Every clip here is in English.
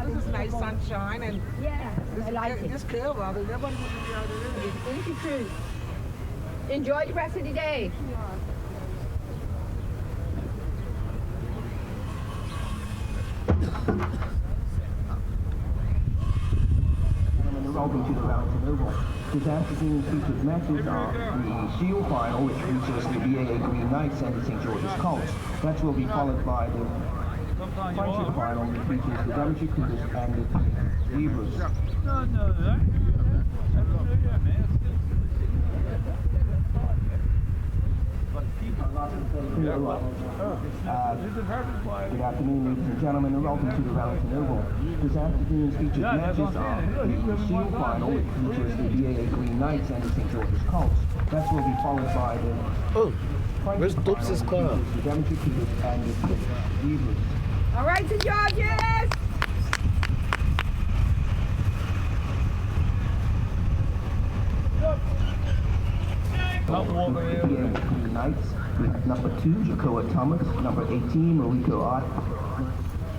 This is nice sunshine and I like it. It's cool, brother. Nobody would be out there. Thank you, Cruz. Enjoy the rest of the day. Welcome to the Wellington Oval. This afternoon's featured matches are the Shield Final, which features the BAA Green Knights and the St.Georges Colts. That will be followed by the Friendship Final, which features the Jibri Salaam and the Jibri Salaam. Good afternoon, ladies and gentlemen, and welcome to the Wellington Oval. This afternoon's featured matches are the Shield Final, which features the BAA Green Knights and the St.Georges Colts. That will be followed by the Where's Dopes' car? The Jibri Salaam and the Jibri. All right, St. Georges! Green Knights with number 2, Jacoa Thomas, number 18, Mariko Ott,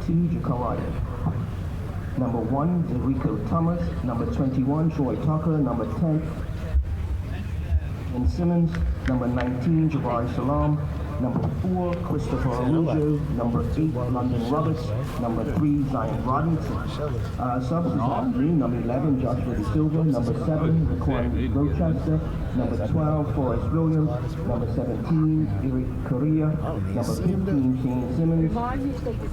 2, Jacoa Ott. Number 1, Enrico Thomas, number 21, Troy Tucker, number 10, and Simmons, number 19, Jibri Salaam, number 4, Christopher Arujo, number 8, London Roberts, number 3, Zion Robinson. Subs this afternoon, number 11, Joshua De Silva, number 7, Raquan Rochester, number 12, Forrest Williams, number 17, Eric Correa, number 15, Shane Simmons,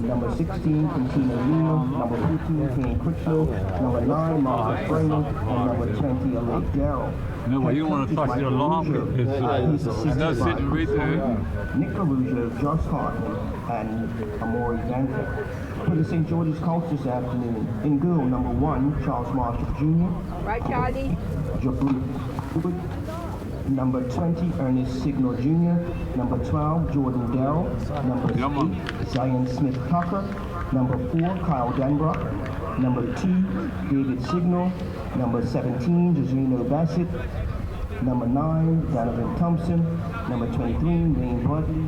number 16, Quintino Lima, number 15, Kane Critchlow, number 9, Marcus Freeman, and number 20, Alec Darrell. No, well, you want to touch your alarm? It's not sitting right there. Nick Caruso, Josh Hartman, and Amori Vanta. For the St. George's Colts this afternoon, in goal, number 1, Charles Marshall Jr. All right, Charlie. Jibri, number 20, Ernest Signor Jr. Number 12, Jordan Darrell. Number 8, Zion Smith Tucker. Number 4, Kyle Denbrock. Number 2, David Signor. Number 17, Jazrino Bassett. Number 9, Donovan Thompson. Number 23, Wayne Bradley.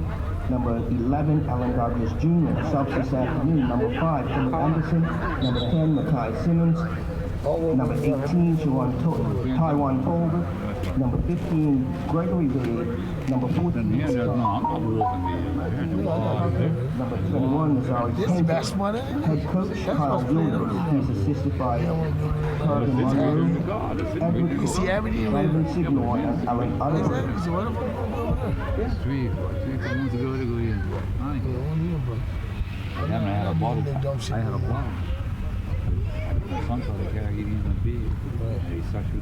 Number 11, Alan Douglas Jr. Subs this afternoon, number 5, Philip Anderson. Number 10, Makai Simmons. Number 18, Taiwan Tolbert. Number 15, Gregory Wade. Number 14, number 21, Nazari Kent. Head coach, Kyle Williams. He's assisted by Carvin Monroe, Edward Cook, Brandon Signor, and Alan Utterberg. I haven't had a bottle. I had a bottle. Sometimes I carry it in the big. It's actually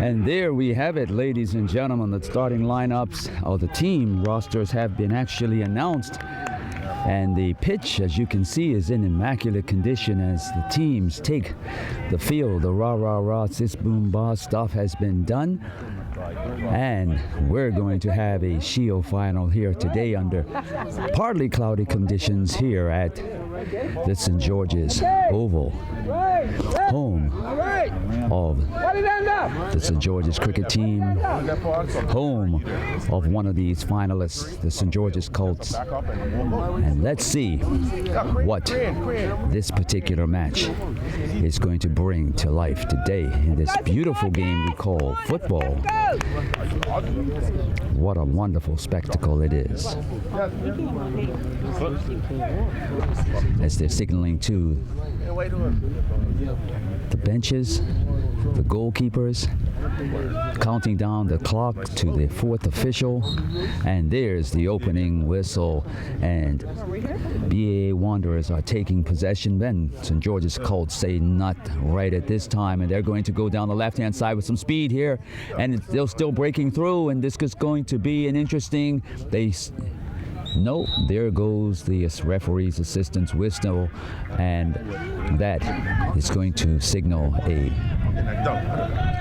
And there we have it, ladies and gentlemen. The starting lineups of the team rosters have been actually announced. And the pitch, as you can see, is in immaculate condition as the teams take the field. The rah-rah-rah, sis boom bah stuff has been done. And we're going to have a Shield final here today under partly cloudy conditions here at the St. Georges Oval, home of the St. Georges cricket team, home of one of these finalists, the St. Georges Colts. And let's see what this particular match is going to bring to life today in this beautiful game we call football. What a wonderful spectacle it is. As they're signaling to the benches, the goalkeepers, counting down the clock to the fourth official, and there's the opening whistle, and BAA Wanderers are taking possession. Then St. George's Colts say not right at this time, and they're going to go down the left-hand side with some speed here, and they're still breaking through, and this is going to be an interesting, no, there goes the referee's assistant's whistle, and that is going to signal a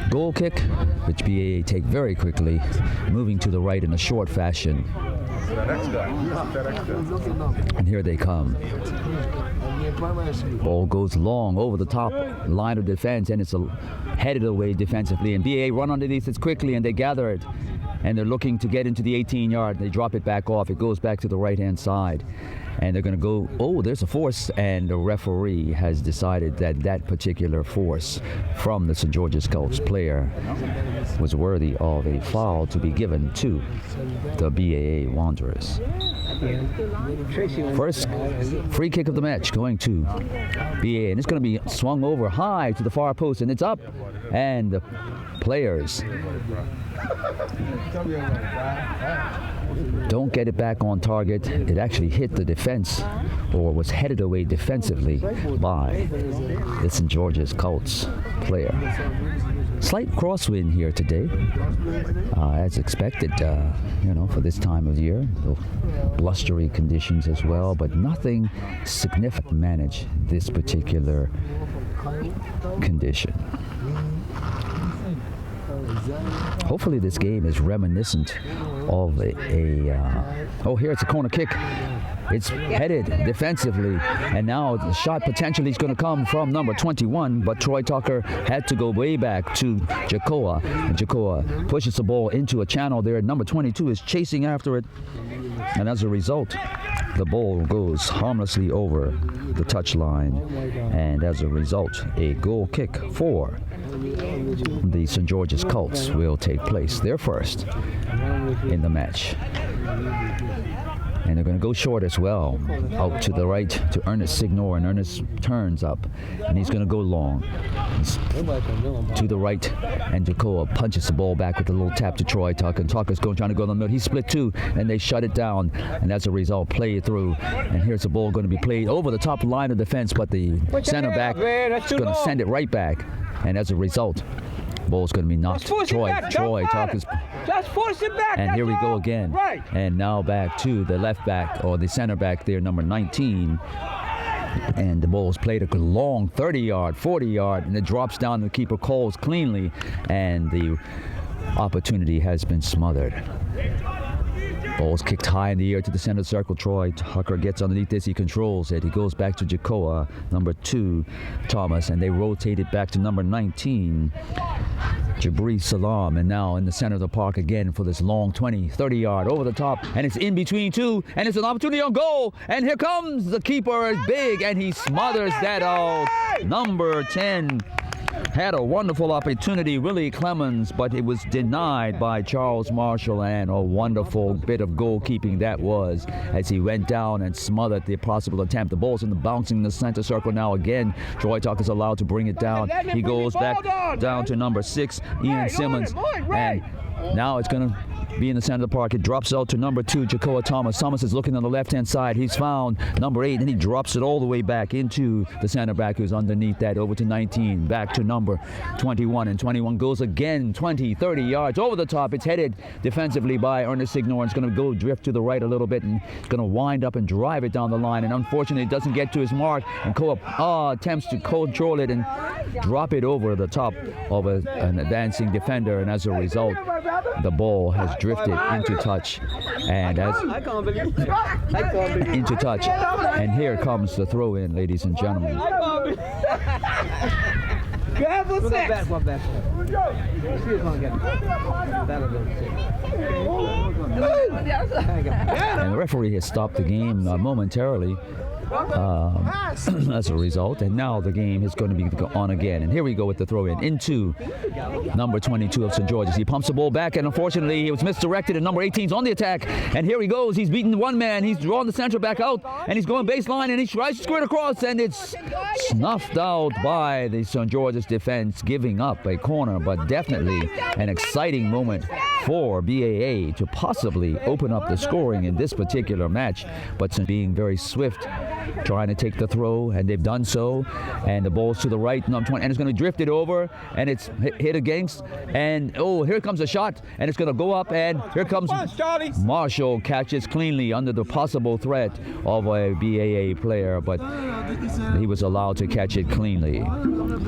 goal kick, which BAA take very quickly, moving to the right in a short fashion. And here they come. Ball goes long over the top line of defense, and it's headed away defensively, and BAA run underneath it quickly, and they gather it. And they're looking to get into the 18-yard. They drop it back off. It goes back to the right-hand side. And they're going to go, oh, there's a force. And the referee has decided that that particular force from the St. George's Colts player was worthy of a foul to be given to the BAA Wanderers. First free kick of the match going to BAA. And it's going to be swung over high to the far post. And it's up. And the players don't get it back on target. It actually hit the defense, or was headed away defensively by the St. George's Colts player. Slight crosswind here today, as expected, for this time of year. Blustery conditions as well, but nothing significant to manage this particular condition. Hopefully this game is reminiscent of oh, here it's a corner kick. It's headed defensively, and now the shot potentially is going to come from number 21, but Troy Tucker had to go way back to Jacoa, and Jacoa pushes the ball into a channel there. Number 22 is chasing after it, and as a result, the ball goes harmlessly over the touchline, and as a result, a goal kick for the St. George's Colts will take place. Their first in the match. And they're going to go short as well, out to the right to Ernest Signor, and Ernest turns up, and he's going to go long. To the right, and Jacoa punches the ball back with a little tap to Troy Tucker, and Tucker's trying to go in the middle. He split two, and they shut it down, and as a result, play it through. And here's the ball going to be played over the top line of defense, but the center back is going to send it right back, and as a result, ball's going to be knocked. Troy Tucker's. Just force it back. And here we go again. Right. And now back to the left back, or the center back there, number 19. And the ball is played a long 30-yard, 40-yard, and it drops down. The keeper calls cleanly, and the opportunity has been smothered. Ball's kicked high in the air to the center circle. Troy Tucker gets underneath this. He controls it. He goes back to Jacoa, number 2, Thomas, and they rotate it back to number 19, Jibri Salaam. And now in the center of the park again for this long 20, 30-yard over the top. And it's in between two, and it's an opportunity on goal. And here comes the keeper, is big, and he smothers that out. Number 10. Had a wonderful opportunity, Willie Clemens, but it was denied by Charles Marshall, and a wonderful bit of goalkeeping that was, as he went down and smothered the possible attempt. The ball's bouncing in the center circle now again. Troy Tucker's allowed to bring it down. He goes back down to number 6, Ian Simmons, and now it's going to be in the center of the park. It drops out to number 2, Jacoa Thomas. Thomas is looking on the left-hand side. He's found number 8, and he drops it all the way back into the center back who's underneath that, over to 19, back to number 21, and 21 goes again 20, 30 yards over the top. It's headed defensively by Ernest Signor. It's going to go drift to the right a little bit, and it's going to wind up and drive it down the line, and unfortunately it doesn't get to his mark, and attempts to control it and drop it over the top of an advancing defender, and as a result, the ball has drifted into touch, and as into touch, and here comes the throw in, ladies and gentlemen. And the referee has stopped the game momentarily as a result, and now the game is going to be on again. And here we go with the throw in into number 22 of St. George's. He pumps the ball back, and unfortunately he was misdirected, and number 18 is on the attack, and here he goes. He's beaten one man, he's drawn the center back out, and he's going baseline, and he tries to squirt across, and it's snuffed out by the St. George's defense, giving up a corner. But definitely an exciting moment for BAA to possibly open up the scoring in this particular match, but being very swift, trying to take the throw, and they've done so, and the ball's to the right, number 20, and it's going to drift it over, and it's hit against, and oh, here comes a shot, and it's going to go up, and here comes Marshall, catches cleanly under the possible threat of a BAA player, but he was allowed to catch it cleanly.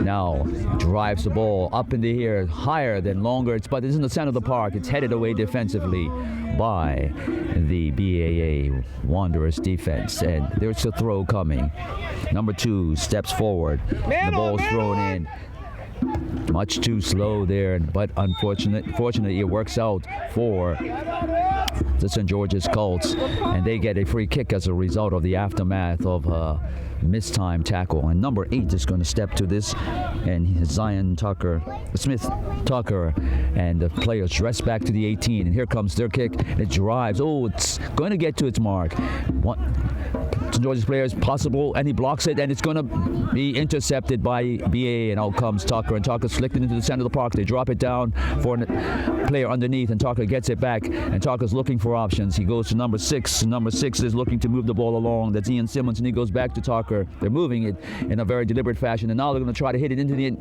Now drives the ball up in the air, higher than longer, but it's in the center of the park. It's headed away defensively by the BAA Wanderers defense, and there's a throw coming. Number 2 steps forward. The ball's thrown in. Much too slow there, but fortunately it works out for the St. George's Colts, and they get a free kick as a result of the aftermath of a mistime tackle. And number 8 is going to step to this, and Smith Tucker, and the players dress back to the 18, and here comes their kick, and it drives. Oh, it's going to get to its mark. St. George's players possible, and he blocks it, and it's going to be intercepted by BAA, and out comes Tucker, and Tucker's flicked it into the center of the park. They drop it down for a player underneath, and Tucker gets it back, and Tucker's looking for options. He goes to number 6. Number 6 is looking to move the ball along. That's Ian Simmons, and he goes back to Tucker. They're moving it in a very deliberate fashion, and now they're going to try to hit it into the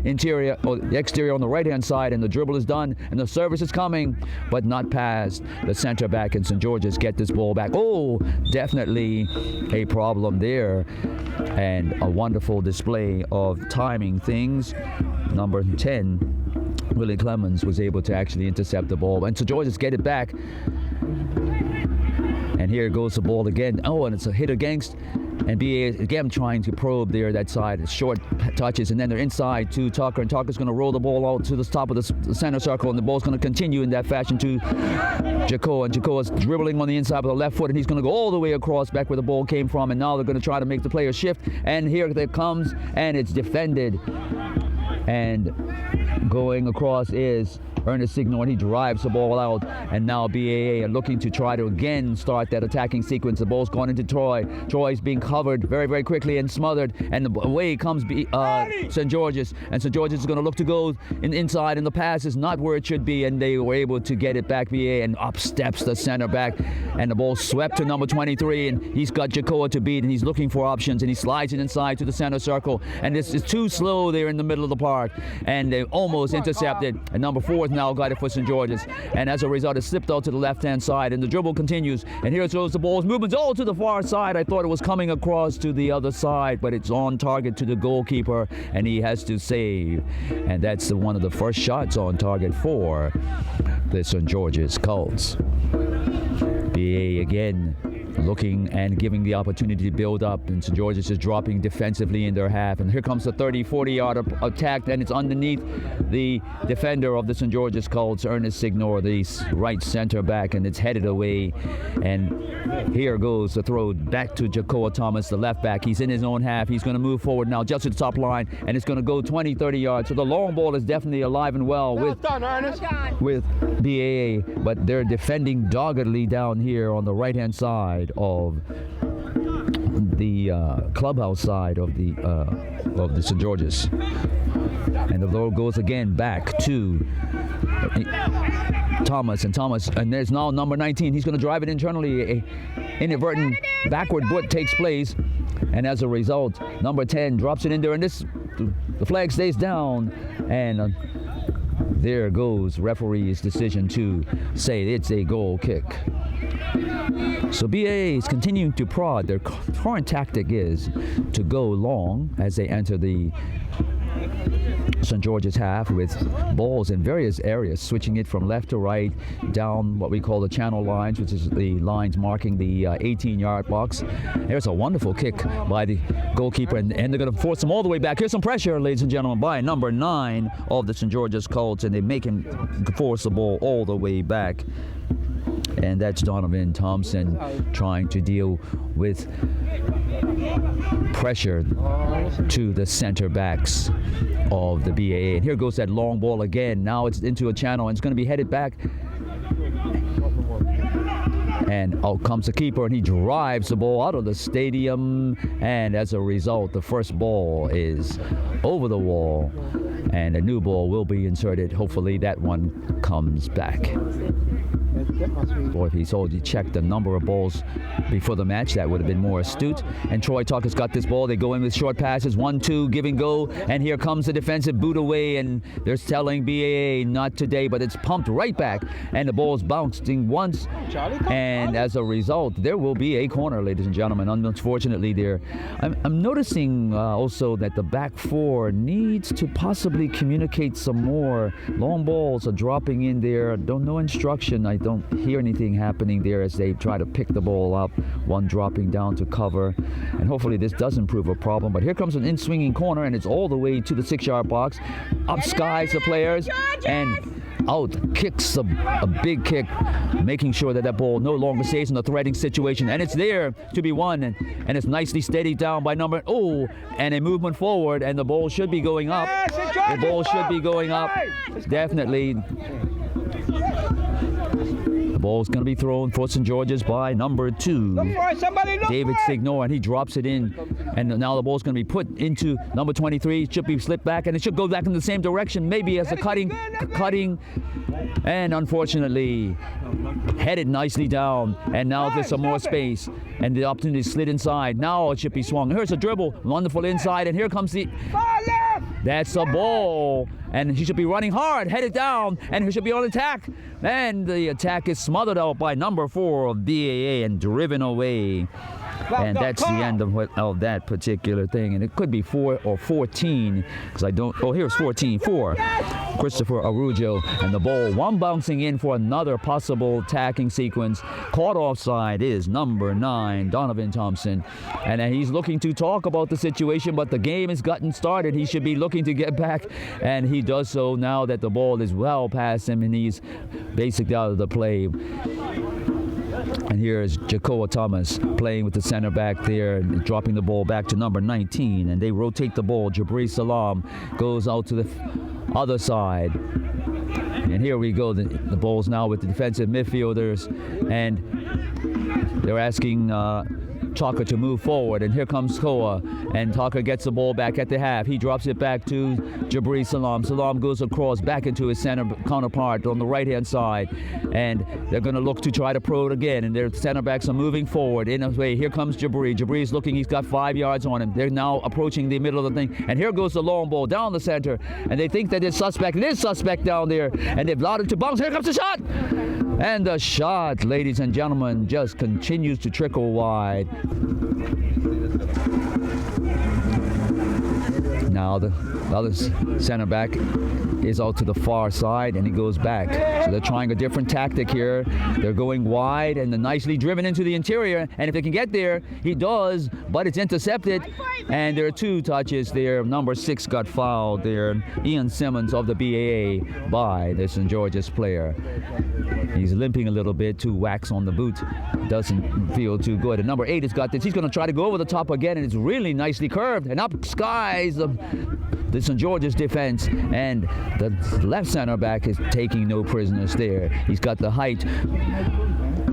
interior or the exterior on the right-hand side, and the dribble is done, and the service is coming, but not past the center back, and St. George's get this ball back. Oh, definitely a problem there, and a wonderful display of timing things. Number 10, Willie Clemens, was able to actually intercept the ball, and St. George's get it back, and here goes the ball again. Oh, and it's a hit against, and BA again trying to probe there that side. Short touches, and then they're inside to Tucker, and Tucker's going to roll the ball out to the top of the center circle, and the ball's going to continue in that fashion to Jacoa, and Jacoa's dribbling on the inside with the left foot, and he's going to go all the way across back where the ball came from, and now they're going to try to make the player shift, and here it comes, and it's defended, and going across is Ernest Signor, and he drives the ball out, and now BAA are looking to try to again start that attacking sequence. The ball's gone into Troy. Troy's being covered very, very quickly and smothered, and away comes St. George's, and St. George's is going to look to go inside, and the pass is not where it should be, and they were able to get it back, BAA, and up steps the center back, and the ball swept to number 23, and he's got Jacoa to beat, and he's looking for options, and he slides it inside to the center circle, and this is too slow there in the middle of the park, and they almost intercepted, and number 4 is now got it for St. George's, and as a result it slipped out to the left-hand side, and the dribble continues, and here goes the ball's movements all to the far side. I thought it was coming across to the other side, but it's on target to the goalkeeper, and he has to save, and that's one of the first shots on target for the St. George's Colts. BA again looking and giving the opportunity to build up, and St. George's is dropping defensively in their half, and here comes the 30-40 yard attack, and it's underneath the defender of the St. George's Colts, Ernest Signor, the right center back, and it's headed away, and here goes the throw back to Jacoa Thomas, the left back. He's in his own half. He's going to move forward now just to the top line, and it's going to go 20-30 yards, so the long ball is definitely alive and well with BAA, but they're defending doggedly down here on the right-hand side of the clubhouse side of the St. George's, and the ball goes again back to Thomas, and there's now number 19. He's going to drive it internally. A inadvertent backward foot takes place, and as a result, number 10 drops it in there, and the flag stays down, and there goes referee's decision to say it's a goal kick. So BAA is continuing to prod. Their current tactic is to go long as they enter the St. George's half with balls in various areas, switching it from left to right, down what we call the channel lines, which is the lines marking the 18-yard box. There's a wonderful kick by the goalkeeper, and they're going to force him all the way back. Here's some pressure, ladies and gentlemen, by number 9 of the St. George's Colts, and they make him force the ball all the way back. And that's Donovan Thompson trying to deal with pressure to the center backs of the BAA. And here goes that long ball again. Now it's into a channel, and it's going to be headed back. And out comes the keeper, and he drives the ball out of the stadium. And as a result, the first ball is over the wall, and a new ball will be inserted. Hopefully that one comes back. Or if he told you check the number of balls before the match, that would have been more astute. And Troy Tucker's got this ball. They go in with short passes, 1-2, give and go. And here comes the defensive boot away, and they're telling BAA not today, but it's pumped right back, and the ball's bouncing once. And as a result, there will be a corner, ladies and gentlemen. Unfortunately, there. I'm noticing also that the back four needs to possibly communicate some more. Long balls are dropping in there. No instruction. I don't hear anything happening there as they try to pick the ball up, one dropping down to cover, and hopefully this doesn't prove a problem. But here comes an in-swinging corner, and it's all the way to the 6-yard box. Up skies the players, and out kicks a big kick, making sure that ball no longer stays in a threatening situation, and it's there to be won, and it's nicely steadied down by number, and a movement forward, and the ball should be going up. The ball should be going up, definitely. The ball's going to be thrown for St. George's by number 2, David Signor, and he drops it in. And now the ball's going to be put into number 23. It should be slipped back, and it should go back in the same direction, maybe as a cutting, and unfortunately headed nicely down. And now there's some more space, and the opportunity slid inside. Now it should be swung. Here's a dribble, wonderful inside, and here comes the. That's a ball, and he should be running hard, headed down, and he should be on attack. And the attack is smothered out by number 4 of BAA and driven away. And that's the end of that particular thing. And it could be 4 or 14, because I don't. Oh, here's 14. 4. Christopher Arujo, and the ball, one bouncing in for another possible attacking sequence. Caught offside is number 9, Donovan Thompson. And he's looking to talk about the situation, but the game has gotten started. He should be looking to get back, and he does so now that the ball is well past him, and he's basically out of the play. And here's Jacoa Thomas playing with the center back there, dropping the ball back to number 19, and they rotate the ball. Jibri Salaam goes out to the other side. And here we go. The ball's now with the defensive midfielders, and they're asking Tucker to move forward, and here comes Koa, and Tucker gets the ball back at the half. He drops it back to Jibri Salaam. Salaam goes across back into his center counterpart on the right-hand side, and they're going to look to try to pro it again, and their center backs are moving forward in a way. Here comes Jibri. Jibri's looking. He's got 5 yards on him. They're now approaching the middle of the thing, and here goes the long ball down the center, and they think that it's suspect. It is suspect down there, and they've allowed it to bounce. Here comes the shot! And the shot, ladies and gentlemen, just continues to trickle wide. Now the other center back is out to the far side, and he goes back. So they're trying a different tactic here. They're going wide, and they're nicely driven into the interior. And if they can get there, he does, but it's intercepted. And there are 2 touches there. Number 6 got fouled there. Ian Simmons of the BAA by the St. George's player. He's limping a little bit, 2 whacks on the boot. Doesn't feel too good. And number 8 has got this. He's going to try to go over the top again, and it's really nicely curved. And up skies the St. George's defense, and the left center back is taking no prisoners there. He's got the height,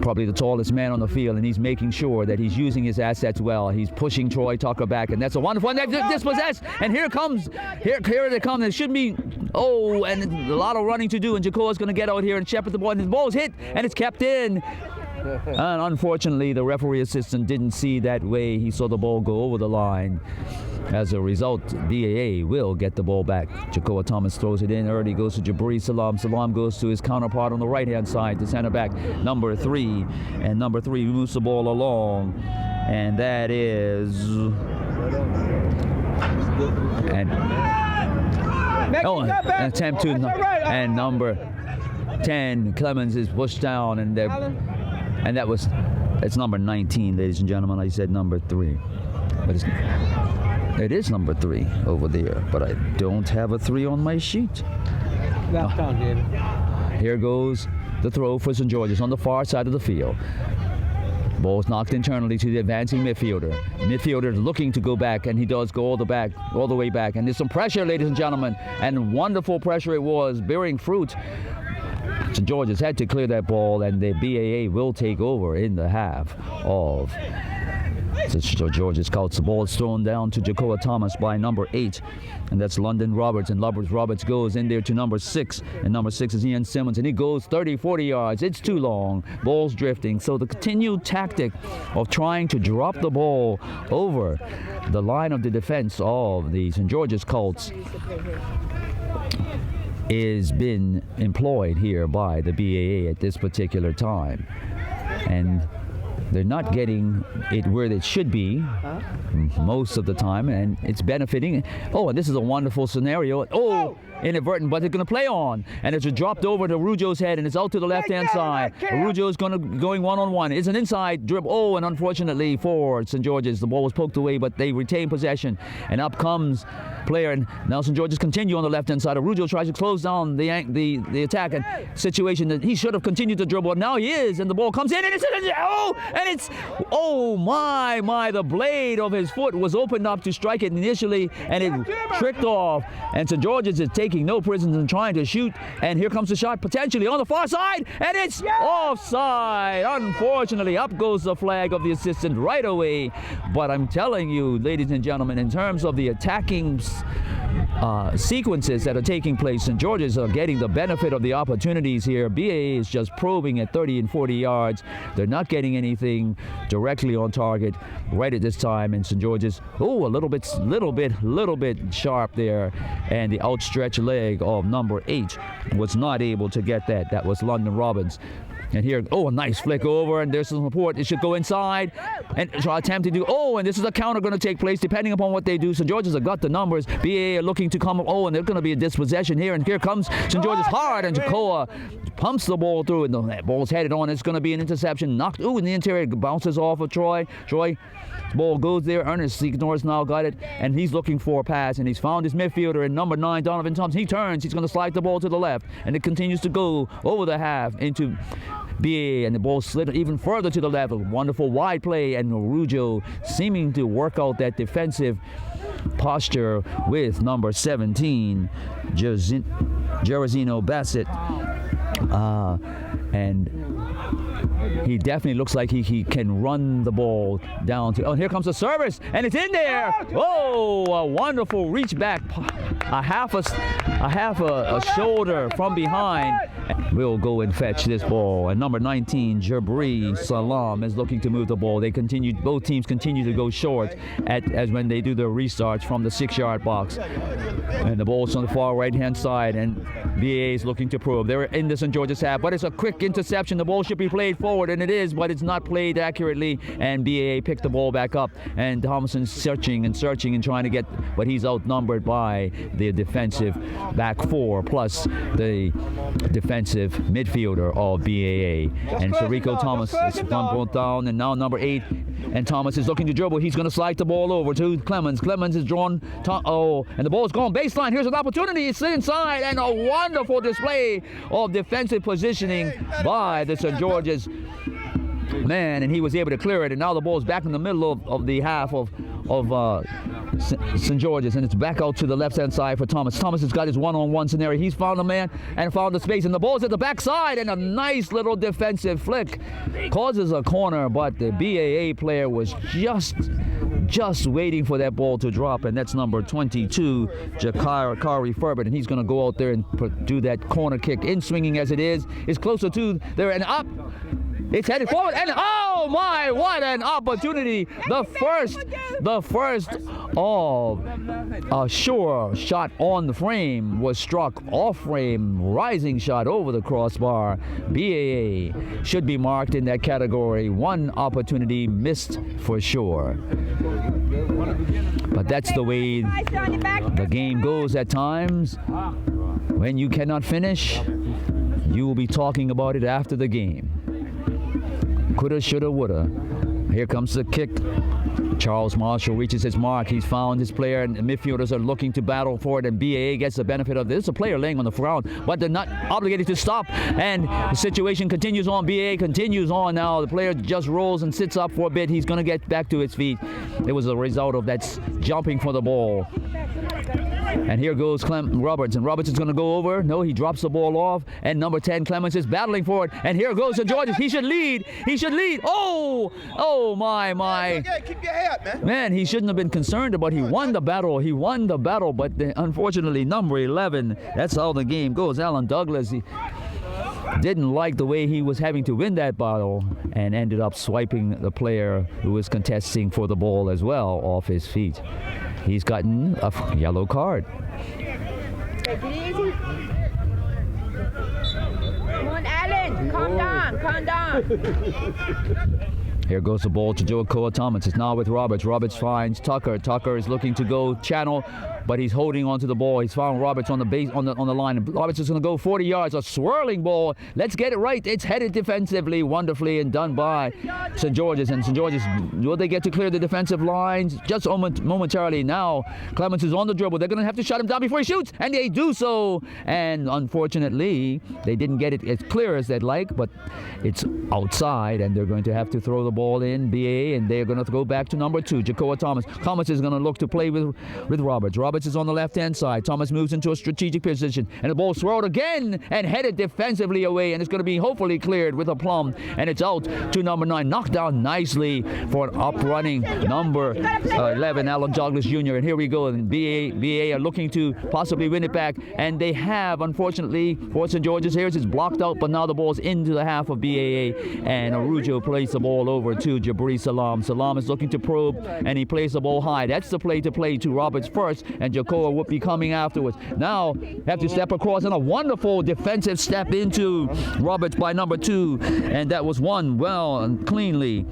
probably the tallest man on the field, and he's making sure that he's using his assets well. He's pushing Troy Tucker back, and that's a wonderful one. They've dispossessed, and here they come. It should be, and a lot of running to do, and Jacoa's going to get out here and shepherd the ball, and the ball's hit, and it's kept in. And unfortunately, the referee assistant didn't see that way. He saw the ball go over the line. As a result, BAA will get the ball back. Jacoa Thomas throws it in early, goes to Jibri Salaam. Salaam goes to his counterpart on the right-hand side, the center back, number 3. And number 3 moves the ball along. And that is... And attempt to... And number 10, Clemens, is pushed down. And that was... It's number 19, ladies and gentlemen. I said number 3. But it is number 3 over there, but I don't have a 3 on my sheet. Left on, David. Here goes the throw for St. George's on the far side of the field. Ball's knocked internally to the advancing midfielder. Midfielder is looking to go back, and he does go all the way back. And there's some pressure, ladies and gentlemen, and wonderful pressure it was, bearing fruit. St. George's had to clear that ball, and the BAA will take over in the half of St. George's Colts. The ball is thrown down to Jacoa Thomas by number 8, and that's London Roberts. And Roberts goes in there to number 6, and number 6 is Ian Simmons, and he goes 30-40 yards. It's too long. Ball's drifting. So the continued tactic of trying to drop the ball over the line of the defense of the St. George's Colts is been employed here by the BAA at this particular time. And they're not getting it where it should be most of the time, and it's benefiting. Oh, and this is a wonderful scenario. Oh, inadvertent, but they're going to play on. And it's dropped over to Arujo's head, and it's out to the left-hand side. Arujo's going one-on-one. It's an inside dribble. Oh, and unfortunately for St. George's, the ball was poked away, but they retain possession. And up comes player, and now St. George's continue on the left-hand side. Arujo tries to close down the attack and situation that he should have continued to dribble. Now he is, and the ball comes in, and oh my, the blade of his foot was opened up to strike it initially, and it tricked off. And St. George's is taking no prisoners and trying to shoot, and here comes the shot potentially on the far side, and it's offside. Unfortunately, up goes the flag of the assistant right away. But I'm telling you, ladies and gentlemen, in terms of the attacking sequences that are taking place, St. George's are getting the benefit of the opportunities here. BAA is just probing at 30 and 40 yards. They're not getting anything directly on target right at this time, and St. George's, a little bit sharp there, and the outstretched leg of number 8 was not able to get that. That was London Robbins. And here, a nice flick over, and there's some support. It should go inside, and try attempt to do. And this is a counter going to take place depending upon what they do. St. George's have got the numbers. BAA are looking to come. And there's going to be a dispossession here, and here comes St. George's hard, and Jacoa pumps the ball through, and the ball's headed on. It's going to be an interception. Knocked. In the interior, bounces off of Troy. Ball goes there. Ernest St.Georges now got it, and he's looking for a pass, and he's found his midfielder in number 9, Donovan Thompson. He turns. He's going to slide the ball to the left, and it continues to go over the half into BAA, and the ball slid even further to the left. A wonderful wide play, and Arujo seeming to work out that defensive posture with number 17, Gerazino Bassett. And he definitely looks like he can run the ball down to. Here comes the service, and it's in there. A wonderful reach back, a half a shoulder from behind. We'll go and fetch this ball. And number 19, Jibri Salaam, is looking to move the ball. Both teams continue to go short as when they do their restarts from the 6-yard box. And the ball's on the far right-hand side, and BAA is looking to probe. They're in the St. George's half, but it's a quick interception. The ball should be played forward, and it is, but it's not played accurately, and BAA picked the ball back up, and Thomason's searching and trying to get, but he's outnumbered by the defensive back 4 plus the defensive midfielder of BAA. And Shariko Thomas is one ball down, and now number 8, and Thomas is looking to dribble. He's going to slide the ball over to Clemens. Clemens is drawn, and the ball's gone baseline. Here's an opportunity. It's inside, and a wonderful display of defensive positioning by the St. George's man, and he was able to clear it, and now the ball's back in the middle of the half of St. George's, and it's back out to the left-hand side for Thomas. Thomas has got his one-on-one scenario. He's found a man and found the space, and the ball's at the backside, and a nice little defensive flick causes a corner, but the BAA player was just waiting for that ball to drop, and that's number 22, Jakari Ferbert, and he's going to go out there and do that corner kick. In swinging as it is closer to there and up. It's headed forward, and oh my, what an opportunity! The first sure shot on the frame was struck off frame, rising shot over the crossbar. BAA should be marked in that category. One opportunity missed for sure. But that's the way the game goes at times. When you cannot finish, you will be talking about it after the game. Coulda, shoulda, woulda. Here comes the kick. Charles Marshall reaches his mark. He's found his player, and the midfielders are looking to battle for it, and BAA gets the benefit of this. It's a player laying on the ground, but they're not obligated to stop, and the situation continues on. BAA continues on now. The player just rolls and sits up for a bit. He's going to get back to his feet. It was a result of that jumping for the ball. And here goes Roberts, and Roberts is going to go over. No, he drops the ball off, and number 10, Clemens, is battling for it. And here goes St.Georges. He should lead. He should lead. Oh, my. Keep your head, man. Man, he shouldn't have been concerned about. He won the battle. But unfortunately, number 11, that's how the game goes. Alan Douglas, he didn't like the way he was having to win that battle and ended up swiping the player who was contesting for the ball as well off his feet. He's gotten a yellow card. Take it easy. Come on, Alan. Calm down. Here goes the ball to Joakoa Thomas. It's now with Roberts. Roberts finds Tucker. Tucker is looking to go channel, but he's holding onto the ball. He's found Roberts on the base on the line. Roberts is going to go 40 yards. A swirling ball. Let's get it right. It's headed defensively, wonderfully, and done by St. George's. And St. George's, will they get to clear the defensive lines? Just momentarily now. Clemens is on the dribble. They're going to have to shut him down before he shoots, and they do so. And unfortunately, they didn't get it as clear as they'd like, but it's outside, and they're going to have to throw the ball in, BAA, and they're going to go back to number 2, Joakoa Thomas. Thomas is going to look to play with Roberts. Roberts is on the left-hand side. Thomas moves into a strategic position, and the ball swirled again and headed defensively away, and it's going to be hopefully cleared with a plum, and it's out to number 9. Knocked down nicely for an up-running number 11, Alan Douglas Jr. And here we go, and BAA are looking to possibly win it back, and they have, unfortunately, for St. George's. Here's it's blocked out, but now the ball's into the half of BAA, and Arujo plays the ball over to Jibri Salaam. Salaam is looking to probe, and he plays the ball high. That's the play to Roberts first, and Joakoa will be coming afterwards. Now, have to step across, and a wonderful defensive step into Roberts by number 2, and that was won well and cleanly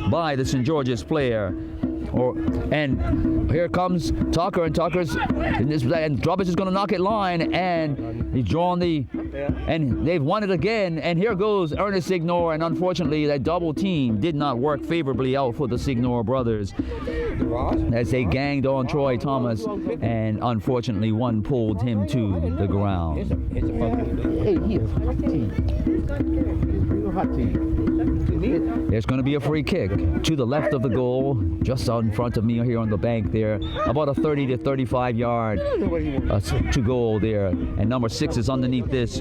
by the St. George's player. And here comes Tucker, and Roberts is going to knock it line, and he's drawn and they've won it again. And here goes Ernest Signor, and unfortunately that double team did not work favorably out for the Signor brothers as they ganged on Troy Thomas, and unfortunately one pulled him to the ground. There's going to be a free kick to the left of the goal, just out in front of me here on the bank there, about a 30 to 35 yard to goal there. And number 6 is underneath this,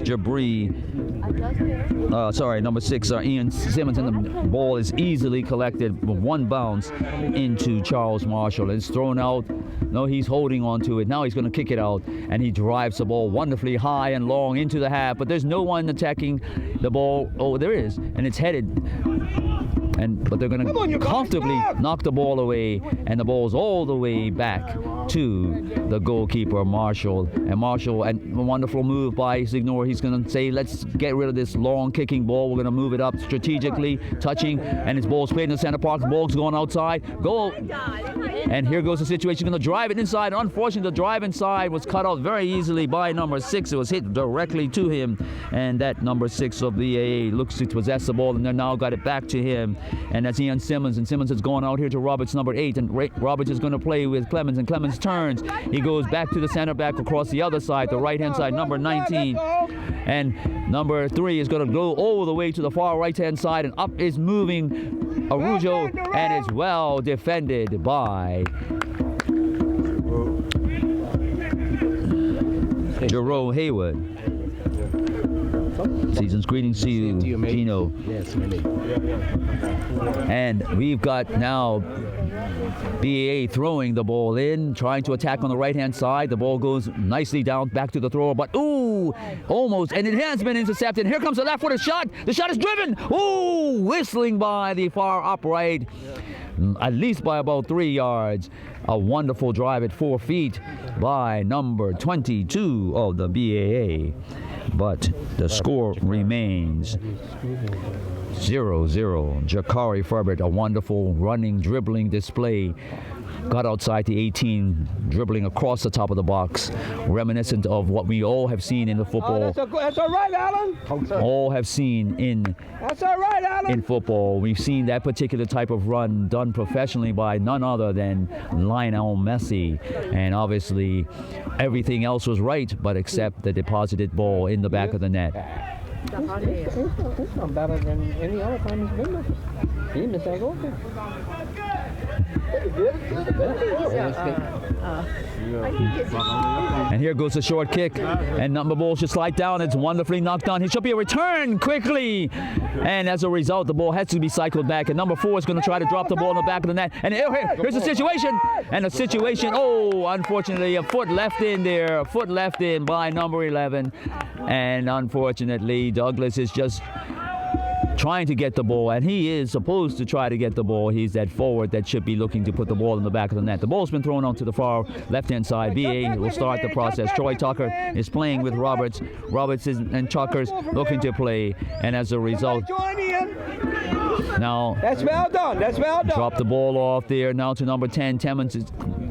number 6, Ian Simmons, and the ball is easily collected with one bounce into Charles Marshall. It's thrown out. No, he's holding on to it. Now he's going to kick it out, and he drives the ball wonderfully high and long into the half, but there's no one attacking the ball. Oh, there is, and it's headed. But they're going to comfortably knock the ball away, and the ball's all the way back to the goalkeeper, Marshall. And a wonderful move by Signor. He's going to say, let's get rid of this long kicking ball. We're going to move it up strategically, touching, and his ball's played in the center park. The ball's going outside. Goal. And here goes the situation. He's going to drive it inside. Unfortunately, the drive inside was cut out very easily by number 6. It was hit directly to him, and that number 6 of BAA looks to possess the ball, and they now got it back to him. And that's Ian Simmons, and Simmons has gone out here to Roberts, number 8, and Roberts is going to play with Clemens, and Clemens turns. He goes back to the center back across the other side, the right-hand side, number 19. And number 3 is going to go all the way to the far right-hand side, and up is moving Arujo, and it's well defended by Jerome Hayward. Season's greetings to you, Gino. Yes, many. And we've got now BAA throwing the ball in, trying to attack on the right-hand side. The ball goes nicely down back to the thrower, but ooh, almost, and it has been intercepted. Here comes the left-footed shot. The shot is driven. Ooh, whistling by the far upright, at least by about 3 yards. A wonderful drive at 4 feet by number 22 of the BAA. But the score remains 0-0. Jakari Ferbert, a wonderful running, dribbling display. Got outside the 18, dribbling across the top of the box, reminiscent of what we all have seen in the football. That's all right, Alan. All have seen in That's all right, Alan. in football. We've seen that particular type of run done professionally by none other than Lionel Messi. And obviously, everything else was right, but except the deposited ball in the back of the net. It's not better than any other time he's been there. He missed that goal. And here goes a short kick, and the ball should slide down. It's wonderfully knocked down. It should be a return quickly, and as a result, the ball has to be cycled back. And number 4 is going to try to drop the ball in the back of the net. And here's the situation, and the situation. Oh, unfortunately, a foot left in there, a foot left in by number 11, and unfortunately, Douglas is just trying to get the ball, and he is supposed to try to get the ball. He's that forward that should be looking to put the ball in the back of the net. The ball's been thrown onto the far left-hand side. BA will start the process. Troy Tucker is playing with Roberts. Roberts and Tucker's looking to play, and as a result, now That's well done. That's well done. drop the ball off there now to number 10.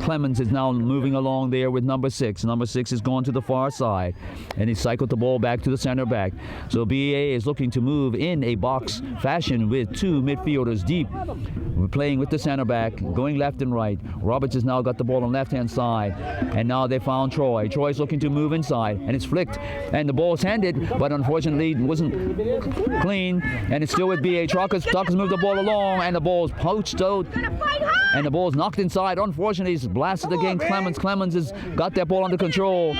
Clemens is now moving along there with number 6. Number 6 is going to the far side, and he cycled the ball back to the center back. So BA is looking to move in a box fashion with 2 midfielders deep. We're playing with the center back, going left and right. Roberts has now got the ball on the left-hand side, and now they found Troy. Troy's looking to move inside, and it's flicked, and the ball's handed, but unfortunately it wasn't clean, and it's still with BA. Tucker's moved the ball along, and the ball's poached out, and the ball's knocked inside. Unfortunately, it's blasted against Clemens. Clemens has got that ball under control,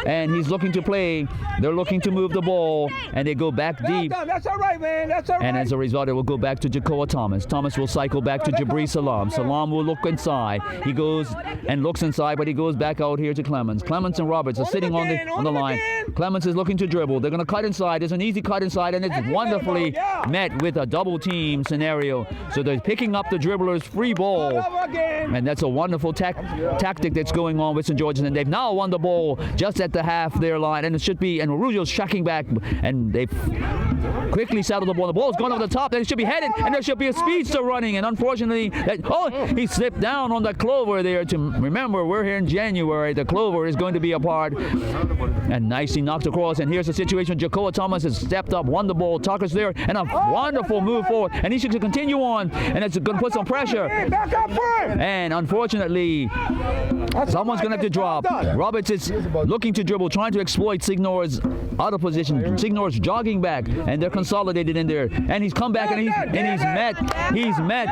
and he's looking to play. They're looking to move the ball, and they go back deep. That's all right, man. That's all right. And as a result, it will go back to Jacoa Thomas. Thomas will cycle back to Jibri Salaam. Salaam will look inside. He goes and looks inside, but he goes back out here to Clemens. Clemens and Roberts are sitting on the line. Clemens is looking to dribble. They're going to cut inside. There's an easy cut inside, and it's wonderfully met with a double team scenario. So they're picking up the dribbler's free ball, and that's a wonderful tactic that's going on with St.Georges, and they've now won the ball just at the half their line, and it should be, and Arroyo's shocking back, and they quickly settle the ball. The ball's gone over the top, then it should be headed, and there should be a speedster running, and unfortunately, he slipped down on the clover there. To remember, we're here in January. The clover is going to be a part, and nicely knocked across, and here's the situation. Jacoa Thomas has stepped up, won the ball. Tucker's there, and a wonderful move forward, and he should continue on, and it's going to put some pressure. And unfortunately, someone's going to have to drop. Roberts is looking to dribble, trying to exploit Signor's out of position. Signor's jogging back, and they're consolidated in there. And he's come back, and he's met.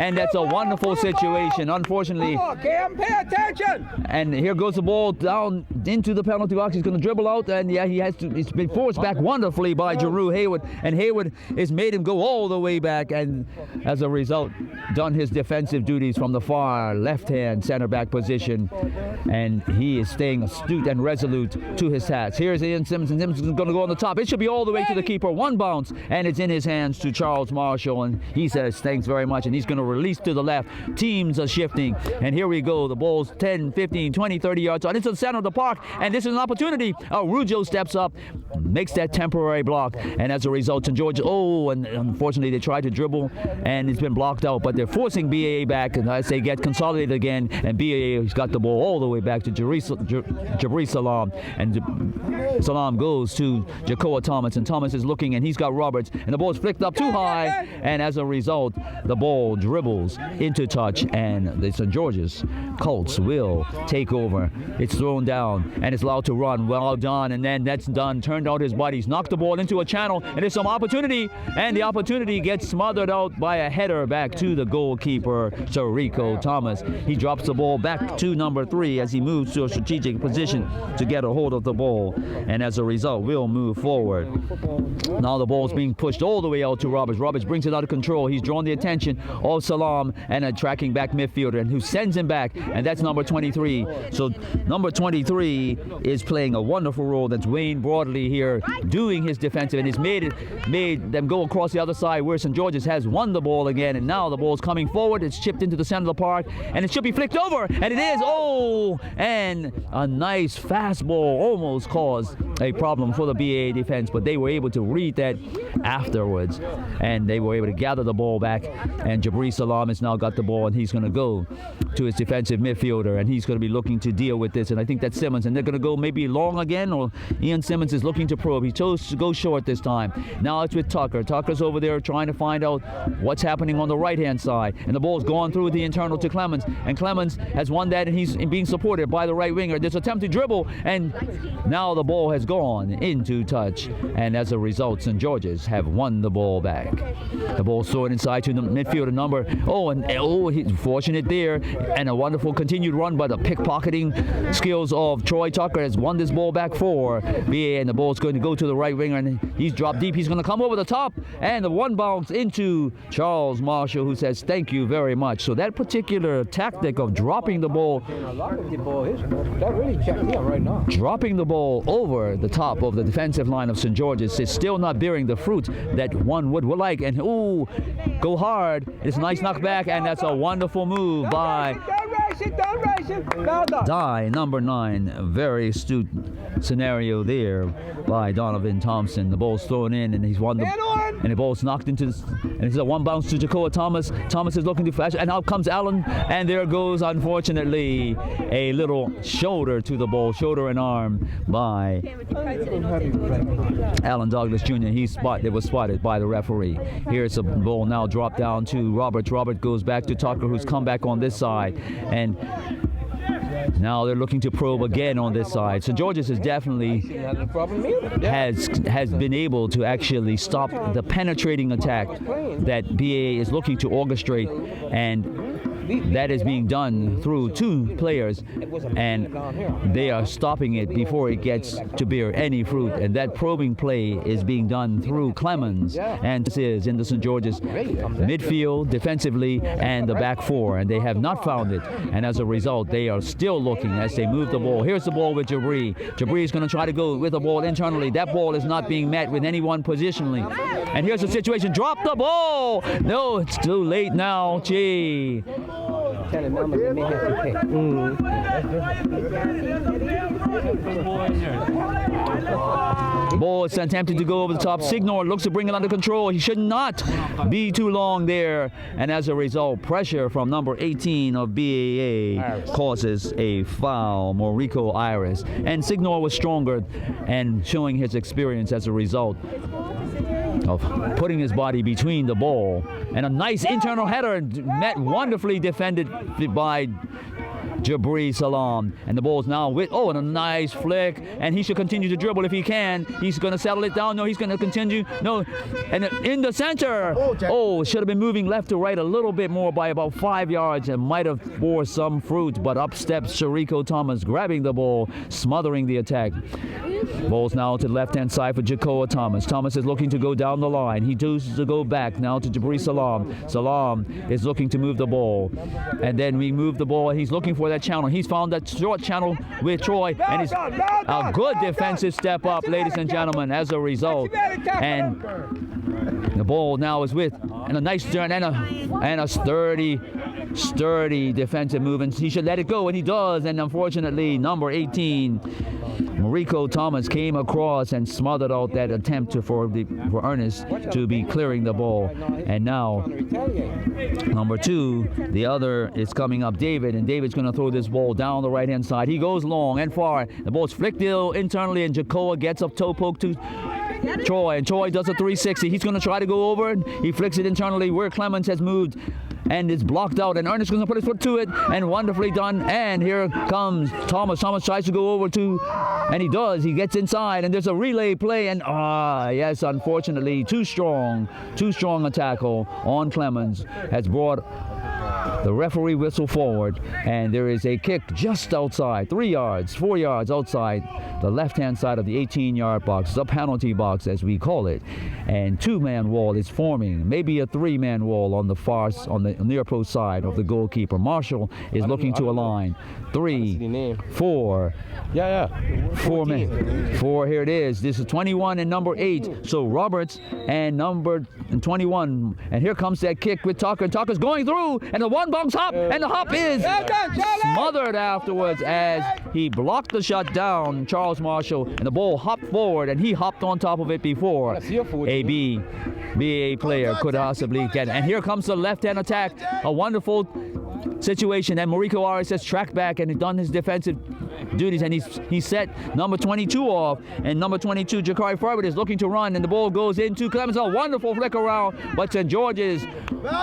And that's a wonderful situation. Unfortunately, Cam, pay attention. and here goes the ball down into the penalty box. He's going to dribble out, and yeah, he's been forced back wonderfully by Jeru Hayward, and Hayward has made him go all the way back, and as a result, done his defensive duties from the far left-hand center back position, and he is staying astute and resolute to his task. Here's Ian Simmons, and Simmons is going to go on the top. It should be all the way to the keeper. One bounce, and it's in his hands to Charles Marshall, and he says thanks very much, and he's going to release to the left. Teams are shifting, and here we go. The ball's 10, 15, 20, 30 yards out into the center of the park, and this is an opportunity. Rujo steps up, makes that temporary block, and as a result, St.Georges, and unfortunately they tried to dribble, and it's been blocked out, but they're forcing BAA back, and as they get consolidated again, and BAA has got the ball all the way back to Jibri Salaam, and Salaam goes to Jacoa Thomas, and Thomas is looking, and he's got Roberts, and the ball's flicked up too high, and as a result, the ball dribbles into touch, and the St. George's Colts will take over. It's thrown down, and it's allowed to run. Well done, and then that's done. Turned out his bodies, knocked the ball into a channel, and there's some opportunity, and the opportunity gets gets smothered out by a header back to the goalkeeper, Jericho Thomas. He drops the ball back to number 3 as he moves to a strategic position to get a hold of the ball. And as a result, we'll move forward. Now the ball's being pushed all the way out to Roberts. Roberts brings it out of control. He's drawn the attention of Salaam and a tracking back midfielder, and who sends him back, and that's number 23. So number 23 is playing a wonderful role. That's Wayne Broadley here doing his defensive, and he's made them go across the other side where St. George's has won the ball again, and now the ball's coming forward. It's chipped into the center of the park, and it should be flicked over, and it is. Oh, and a nice fastball almost caused a problem for the BAA defense, but they were able to read that afterwards, and they were able to gather the ball back, and Jibri Salaam has now got the ball, and he's going to go to his defensive midfielder, and he's going to be looking to deal with this, and I think that's Simmons, and they're going to go maybe long again, or Ian Simmons is looking to probe. He chose to go short this time. Now it's with Tucker. Tucker's over there trying to find out what's happening on the right-hand side, and the ball's gone through the internal to Clemens, and Clemens has won that, and he's being supported by the right winger. There's an attempt to dribble, and now the ball has gone into touch, and as a result, St. George's have won the ball back. The ball's thrown inside to the midfielder number. He's fortunate there, and a wonderful continued run by the pickpocketing skills of Troy Tucker has won this ball back for BA, and the ball's going to go to the right winger, and he's dropped deep. He's going to come over the top, and the one bounce into Charles Marshall, who says thank you very much. So that particular tactic of dropping the ball, That really checked me out right now. dropping the ball over the top of the defensive line of St. George's is still not bearing the fruit that one would like. And go hard. It's a nice knockback, and that's a wonderful move by Dye, number 9. A very astute scenario there by Donovan Thompson. The ball's thrown in, and he's won the, and the ball's knocked into this, and it's a one bounce to Jacoa Thomas. Thomas is looking to flash, and out comes Allen, and there goes, unfortunately, a little shoulder to the ball, shoulder and arm by Alan Douglas Jr. It was spotted by the referee. Here's a ball now dropped down to Roberts. Robert goes back to Tucker, who's come back on this side, and now they're looking to probe again on this side. So Georges has definitely has been able to actually stop the penetrating attack that BAA is looking to orchestrate, and that is being done through 2 players, and they are stopping it before it gets to bear any fruit, and that probing play is being done through Clemens, and this is in the St. George's midfield, defensively, and the back 4, and they have not found it, and as a result they are still looking as they move the ball. Here's the ball with Jibri. Jibri is going to try to go with the ball internally. That ball is not being met with anyone positionally, and here's the situation. Drop the ball. No, it's too late now. Gee. Ball is attempted to go over the top. Signor looks to bring it under control. He should not be too long there, and as a result, pressure from number 18 of BAA causes a foul, Mauricio Iris, and Signor was stronger and showing his experience as a result of putting his body between the ball, and a nice internal header met wonderfully defended by Jibri Salaam, and the ball's now with, and a nice flick, and he should continue to dribble if he can. He's going to settle it down. No, he's going to continue. No, and in the center. Should have been moving left to right a little bit more by about 5 yards, and might have bore some fruit, but up steps Jericho Thomas, grabbing the ball, smothering the attack. Ball's now to the left-hand side for Jacoa Thomas. Thomas is looking to go down the line. He chooses to go back now to Jibri Salaam. Salaam is looking to move the ball, and then we move the ball. He's looking for that channel. He's found that short channel with Troy, and it's a good defensive step up, ladies and gentlemen, as a result. And the ball now is with, and a nice turn, and a sturdy defensive move, and he should let it go, and he does. And unfortunately, number 18, Mauricio Thomas, came across and smothered out that attempt for Ernest to be clearing the ball. And now number 2, the other is coming up, David, and David's going to throw this ball down the right-hand side. He goes long and far. The ball's flicked internally, and Jacoa gets up toe poke to Troy, and Troy does a 360. He's going to try to go over, and he flicks it internally where Clemens has moved. and it's blocked out, and Ernest going to put his foot to it, and wonderfully done. And here comes Thomas. Thomas tries to go over to, and he does. He gets inside, and there's a relay play, and yes, unfortunately, too strong a tackle on Clemens has brought the referee whistle forward, and there is a kick just outside, 3 yards, 4 yards outside the left-hand side of the 18-yard box, the penalty box as we call it, and two-man wall is forming, maybe a three-man wall on the near post side of the goalkeeper. Marshall is looking to align. 3, 4. Yeah. 4 men. 4, here it is. This is 21 and number 8. So Roberts and number 21. And here comes that kick with Tucker. And Tucker's going through, and the one bounce hop, and the hop is smothered afterwards as he blocked the shot down, Charles Marshall, and the ball hopped forward, and he hopped on top of it before a BAA player could possibly get it. And here comes the left-hand attack. A wonderful situation, and Mariko Arias has tracked back and done his defensive duties, and he set number 22 off, and number 22 Jakari Farbert is looking to run, and the ball goes into Clemens. A wonderful flick around, but St. Georges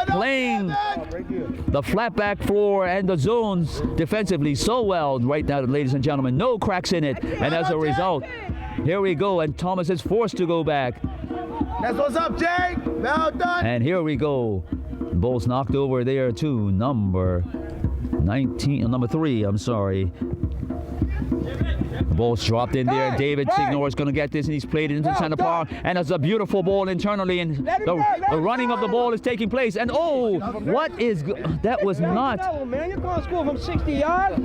playing the flat back floor and the zones defensively so well right now, ladies and gentlemen. No cracks in it, and as a result, here we go, and Thomas is forced to go back. That's what's up, Jay. Well done. And here we go. The ball's knocked over there to number 3, I'm sorry. The ball's dropped in there. David Signor is going to get this, and he's played it into the center part. And it's a beautiful ball internally, and the running of the ball is taking place. And that was not. Man, you're going to school from 60 yards.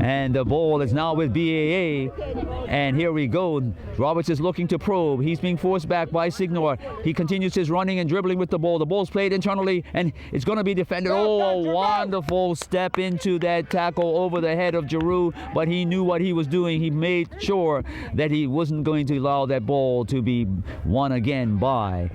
And the ball is now with BAA. And here we go. Roberts is looking to probe. He's being forced back by Signor. He continues his running and dribbling with the ball. The ball's played internally, and it's going to be defended. A wonderful step into that tackle over the head of Giroux, but he knew what he was doing. He made sure that he wasn't going to allow that ball to be won again by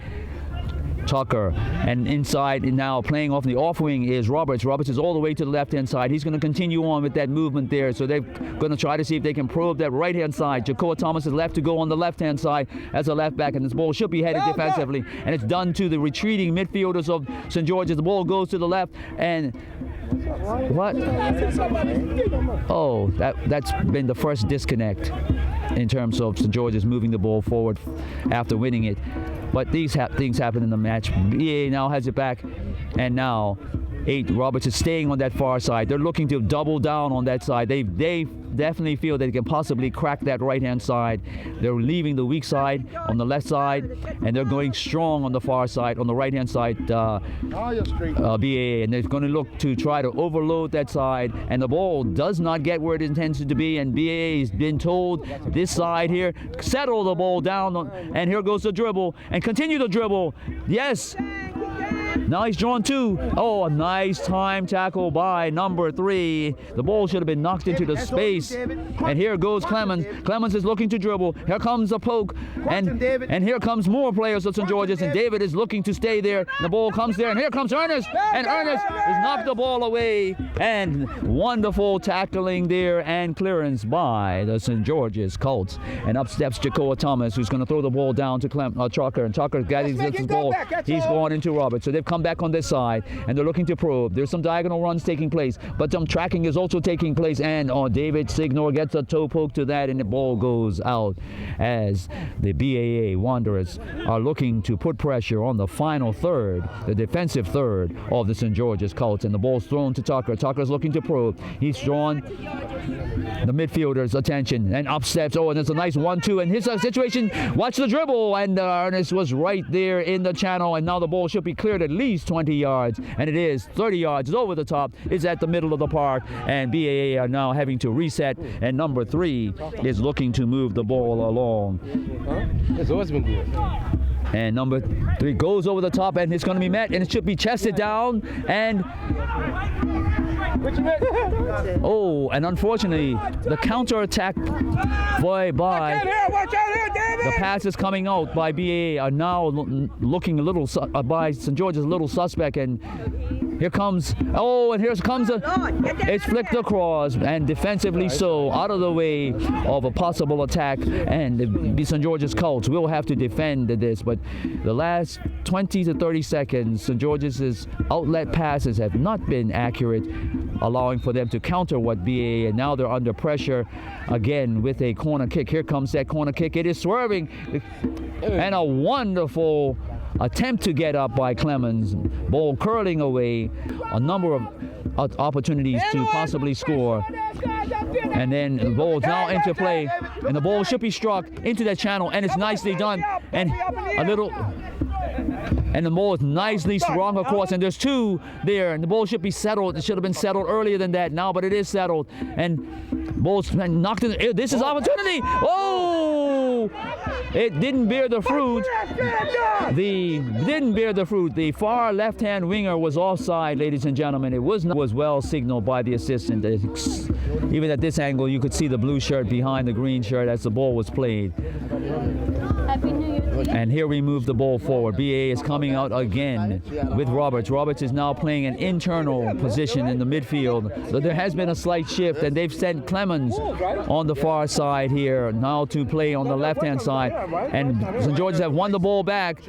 Tucker. And inside now playing off the off wing is Roberts. Roberts is all the way to the left-hand side. He's going to continue on with that movement there. So they're going to try to see if they can probe that right-hand side. Jacoa Thomas is left to go on the left-hand side as a left back, and this ball should be headed defensively. And it's done to the retreating midfielders of St. George's. The ball goes to the left, and what? Oh, that's been the first disconnect in terms of St. George's moving the ball forward after winning it. But these things happen in the match. BA now has it back, and now 8 Roberts is staying on that far side. They're looking to double down on that side. They definitely feel they can possibly crack that right-hand side. They're leaving the weak side on the left side, and they're going strong on the far side, on the right-hand side, BA, and they're going to look to try to overload that side, and the ball does not get where it intends to be, and BA has been told this side here, settle the ball down, and here goes the dribble, and continue the dribble. Yes. Now he's drawn 2. Oh, a nice time tackle by number 3. The ball should have been knocked into the space. And here goes Clemens. Clemens is looking to dribble. Here comes a poke. And here comes more players of St. George's. And David is looking to stay there. The ball comes there. And here comes Ernest. And Ernest has knocked the ball away. And wonderful tackling there and clearance by the St. George's Colts. And up steps Jacoa Thomas, who's going to throw the ball down to Tucker. And Tucker getting this ball. He's going into Roberts. So they've come back on this side, and they're looking to probe. There's some diagonal runs taking place, but some tracking is also taking place, and David Signor gets a toe poke to that, and the ball goes out as the BAA Wanderers are looking to put pressure on the final third, the defensive third of the St. George's Colts, and the ball's thrown to Tucker. Tucker's looking to probe. He's drawn the midfielder's attention, and up steps. Oh, and there's a nice 1-2, and his situation. Watch the dribble, and Ernest was right there in the channel, and now the ball should be cleared at least 20 yards, and it is 30 yards. It's over the top. It's at the middle of the park, and BAA are now having to reset, and number 3 is looking to move the ball along. It's always been good. And number 3 goes over the top, and it's going to be met, and it should be chested down, and and unfortunately the counter-attack by the pass is coming out by BAA are now looking a little by St. George's a little suspect, and Here comes, and here comes it's flicked across, and defensively so, out of the way of a possible attack, and the St. George's Colts will have to defend this, but the last 20 to 30 seconds, St. George's outlet passes have not been accurate, allowing for them to counter what BAA, and now they're under pressure again with a corner kick. Here comes that corner kick. It is swerving, and a wonderful attempt to get up by Clemens. Ball curling away, a number of opportunities to possibly score. And then the ball is now into play, and the ball should be struck into that channel, and it's nicely done. And the ball is nicely swung across, and there's two there, and the ball should be settled. It should have been settled earlier than that now, but it is settled. And ball's knocked in. This is opportunity. Oh! It didn't bear the fruit. The far left-hand winger was offside, ladies and gentlemen. It was well signaled by the assistant. Even at this angle, you could see the blue shirt behind the green shirt as the ball was played. And here we move the ball forward. BAA is coming out again with Roberts. Roberts is now playing an internal position in the midfield. So there has been a slight shift, and they've sent Clemens on the far side here now to play on the left-hand side. And St. George's have won the ball back.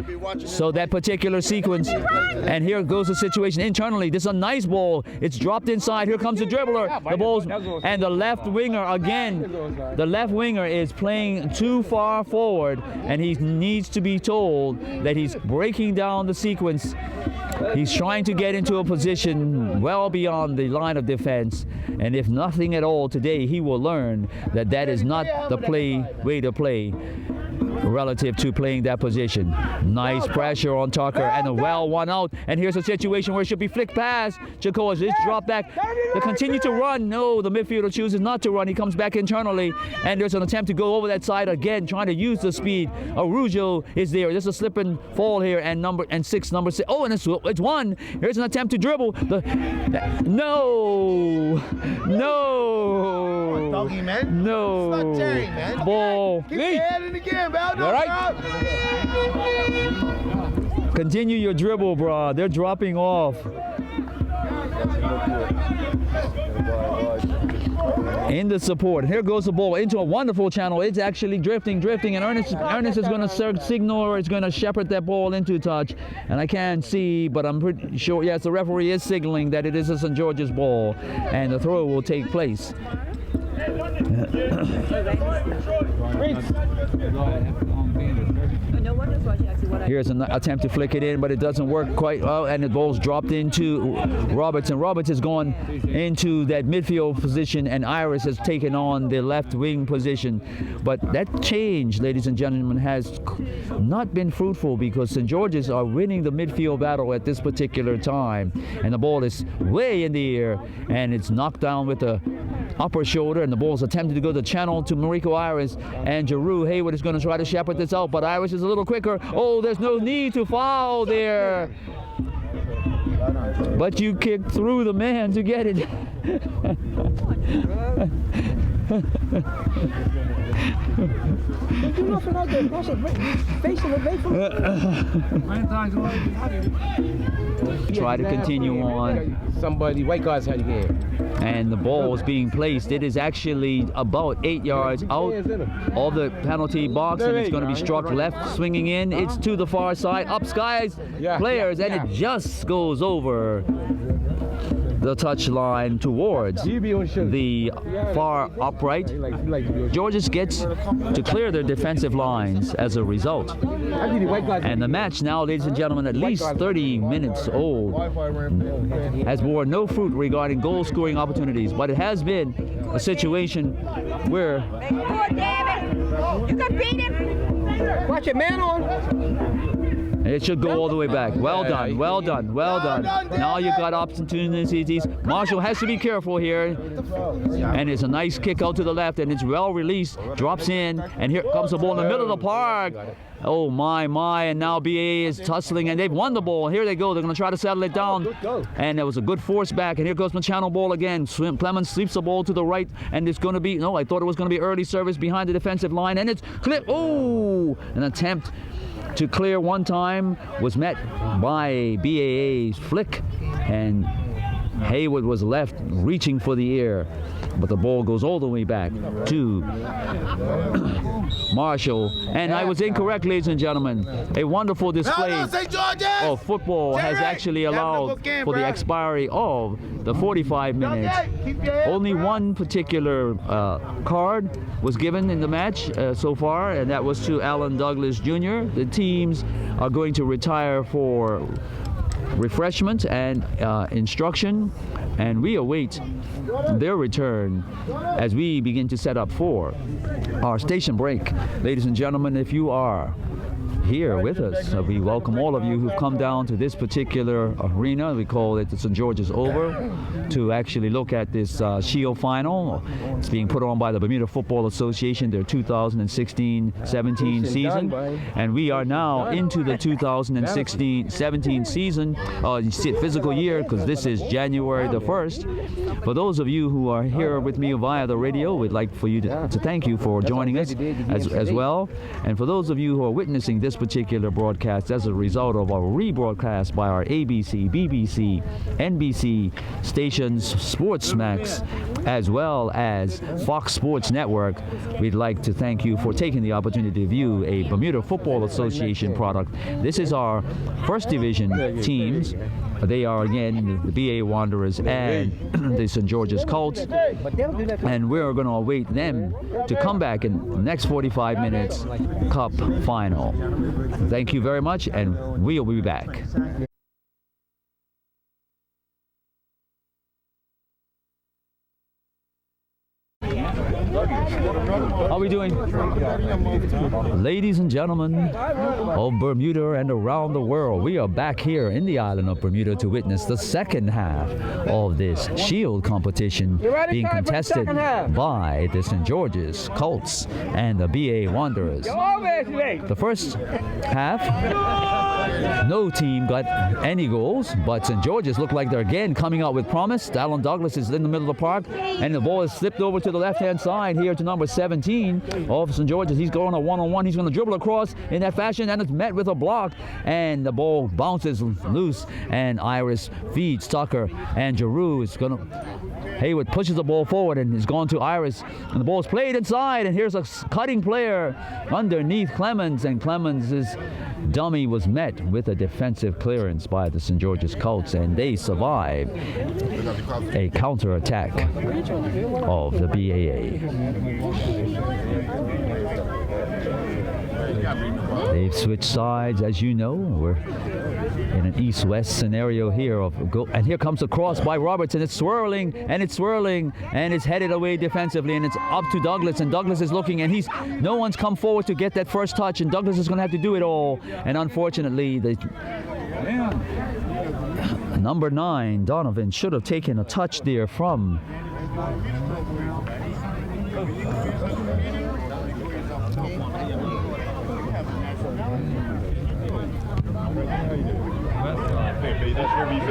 So that particular sequence, and here goes the situation internally. This is a nice ball. It's dropped inside. Here comes the dribbler. The ball's, and the left winger again. The left winger is playing too far forward, and he needs to be told that he's breaking down the sequence. He's trying to get into a position well beyond the line of defense, and if nothing at all today, he will learn that that is not the way to play relative to playing that position. Nice pressure on Tucker, and a well one out, and here's a situation where it should be flicked past Jibri. It's dropped back. They continue to run. No, the midfielder chooses not to run. He comes back internally, and there's an attempt to go over that side again, trying to use the speed. Arujo is there. There's a slip and fall here, and number six. Oh, and it's one. Here's an attempt to dribble. No. Doggy, man. No. It's not Terry, man. Ball. Keep your head in the game, man. All right. Continue your dribble, bro. They're dropping off. In the support. Here goes the ball into a wonderful channel. It's actually drifting, and Ernest is going to signal, or it's going to shepherd that ball into touch. And I can't see, but I'm pretty sure, yes, the referee is signaling that it is a St. George's ball, and the throw will take place. Here's an attempt to flick it in, but it doesn't work quite well, and the ball's dropped into Roberts, and Roberts has gone into that midfield position, and Iris has taken on the left wing position. But that change, ladies and gentlemen, has not been fruitful, because St. George's are winning the midfield battle at this particular time, and the ball is way in the air, and it's knocked down with the upper shoulder, and the ball's attempted to go the channel to Mariko Iris, and Jeru Hayward is going to try to shepherd this out, but Iris is a little quicker. Oh, there's no need to foul there, but you kicked through the man to get it. Try to continue on. Somebody, white guys had the game. And the ball is being placed. It is actually about 8 yards out of the penalty box, and it's going to be struck left, swinging in. It's to the far side, up skies players, and it just goes over the touch line towards the far upright. Georges gets to clear their defensive lines as a result. And the match now, ladies and gentlemen, at least 30 minutes old, has borne no fruit regarding goal scoring opportunities, but it has been a situation where You can beat him. Watch it, man on. it should go all the way back. Well done, well done, well done. Now you've got opportunities. Marshall has to be careful here. And it's a nice kick out to the left, and it's well released. Drops in, and here comes the ball in the middle of the park. Oh my, and now BAA is tussling, and they've won the ball. Here they go. They're going to try to settle it down. And there was a good force back, and here goes Machano ball again. Clemens sweeps the ball to the right, and it's going to be, no, I thought it was going to be early service behind the defensive line, and it's clipped. Oh, an attempt to clear one time was met by BAA's flick, and Hayward was left reaching for the air, but the ball goes all the way back to Marshall. And I was incorrect, ladies and gentlemen. A wonderful display St.Georges! of football has actually allowed for the expiry of the 45 minutes. Only one particular card was given in the match so far, and that was to Alan Douglas Jr. The teams are going to retire for refreshment and instruction, and we await their return as we begin to set up for our station break. Ladies and gentlemen, if you are here with us, we welcome all of you who've come down to this particular arena. We call it the St. George's Oval, to actually look at this Shield final. It's being put on by the Bermuda Football Association, their 2016-17 season, and we are now into the 2016-17 season, physical year, because this is January the 1st. For those of you who are here with me via the radio, we'd like for you to thank you for joining us as well. And for those of you who are witnessing this particular broadcast as a result of a rebroadcast by our ABC, BBC, NBC stations, Sportsmax, as well as Fox Sports Network, we'd like to thank you for taking the opportunity to view a Bermuda Football Association product. This is our first division teams. They are, again, the BAA Wanderers and the St. George's Colts, and we're going to await them to come back in the next 45 minutes, Cup final. Thank you very much, and we'll be back. How are we doing? Ladies and gentlemen of Bermuda and around the world, we are back here in the island of Bermuda to witness the second half of this Shield competition being contested by the St. George's Colts and the BAA Wanderers. The first half, no team got any goals, but St. George's look like they're again coming out with promise. Alan Douglas is in the middle of the park, and the ball is slipped over to the left-hand side here to number 17 of St. George's. He's going a one-on-one. He's going to dribble across in that fashion, and it's met with a block, and the ball bounces loose, and Iris feeds Tucker, and Giroux is going to... Hayward pushes the ball forward and is gone to Iris, and the ball is played inside, and here's a cutting player underneath Clemens, and Clemens's dummy was met with a defensive clearance by the St. George's Colts, and they survive a counter-attack of the BAA. They've switched sides, as you know. We're in an east-west scenario here and here comes a cross by Roberts, and it's swirling, and it's headed away defensively, and it's up to Douglas, and Douglas is looking, and no one's come forward to get that first touch, and Douglas is going to have to do it all, and unfortunately number 9 Donovan should have taken a touch there from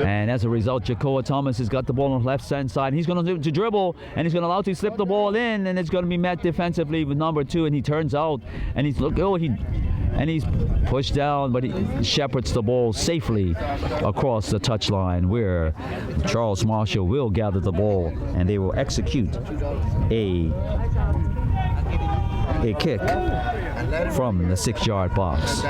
and as a result, Jacoa Thomas has got the ball on the left-hand side. And he's going to dribble, and he's going to allow to slip the ball in, and it's going to be met defensively with number 2, and he turns out, and he's pushed down, but he shepherds the ball safely across the touchline, where Charles Marshall will gather the ball, and they will execute a kick from the 6-yard box.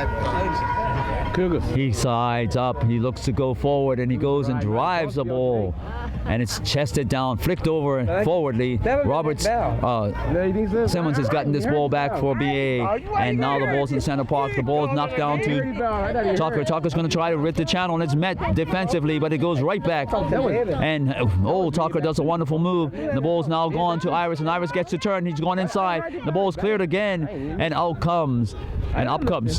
He sides up, he looks to go forward, and he goes and drives the ball, and it's chested down, flicked over forwardly. Roberts, Simmons has gotten this ball back for BA, and now the ball's in center park. The ball is knocked down to Tucker. Tucker's going to try to rip the channel, and it's met defensively, but it goes right back. And Tucker does a wonderful move. And the ball's now gone to Iris, and Iris gets to turn. He's gone inside. The ball's cleared again, and up comes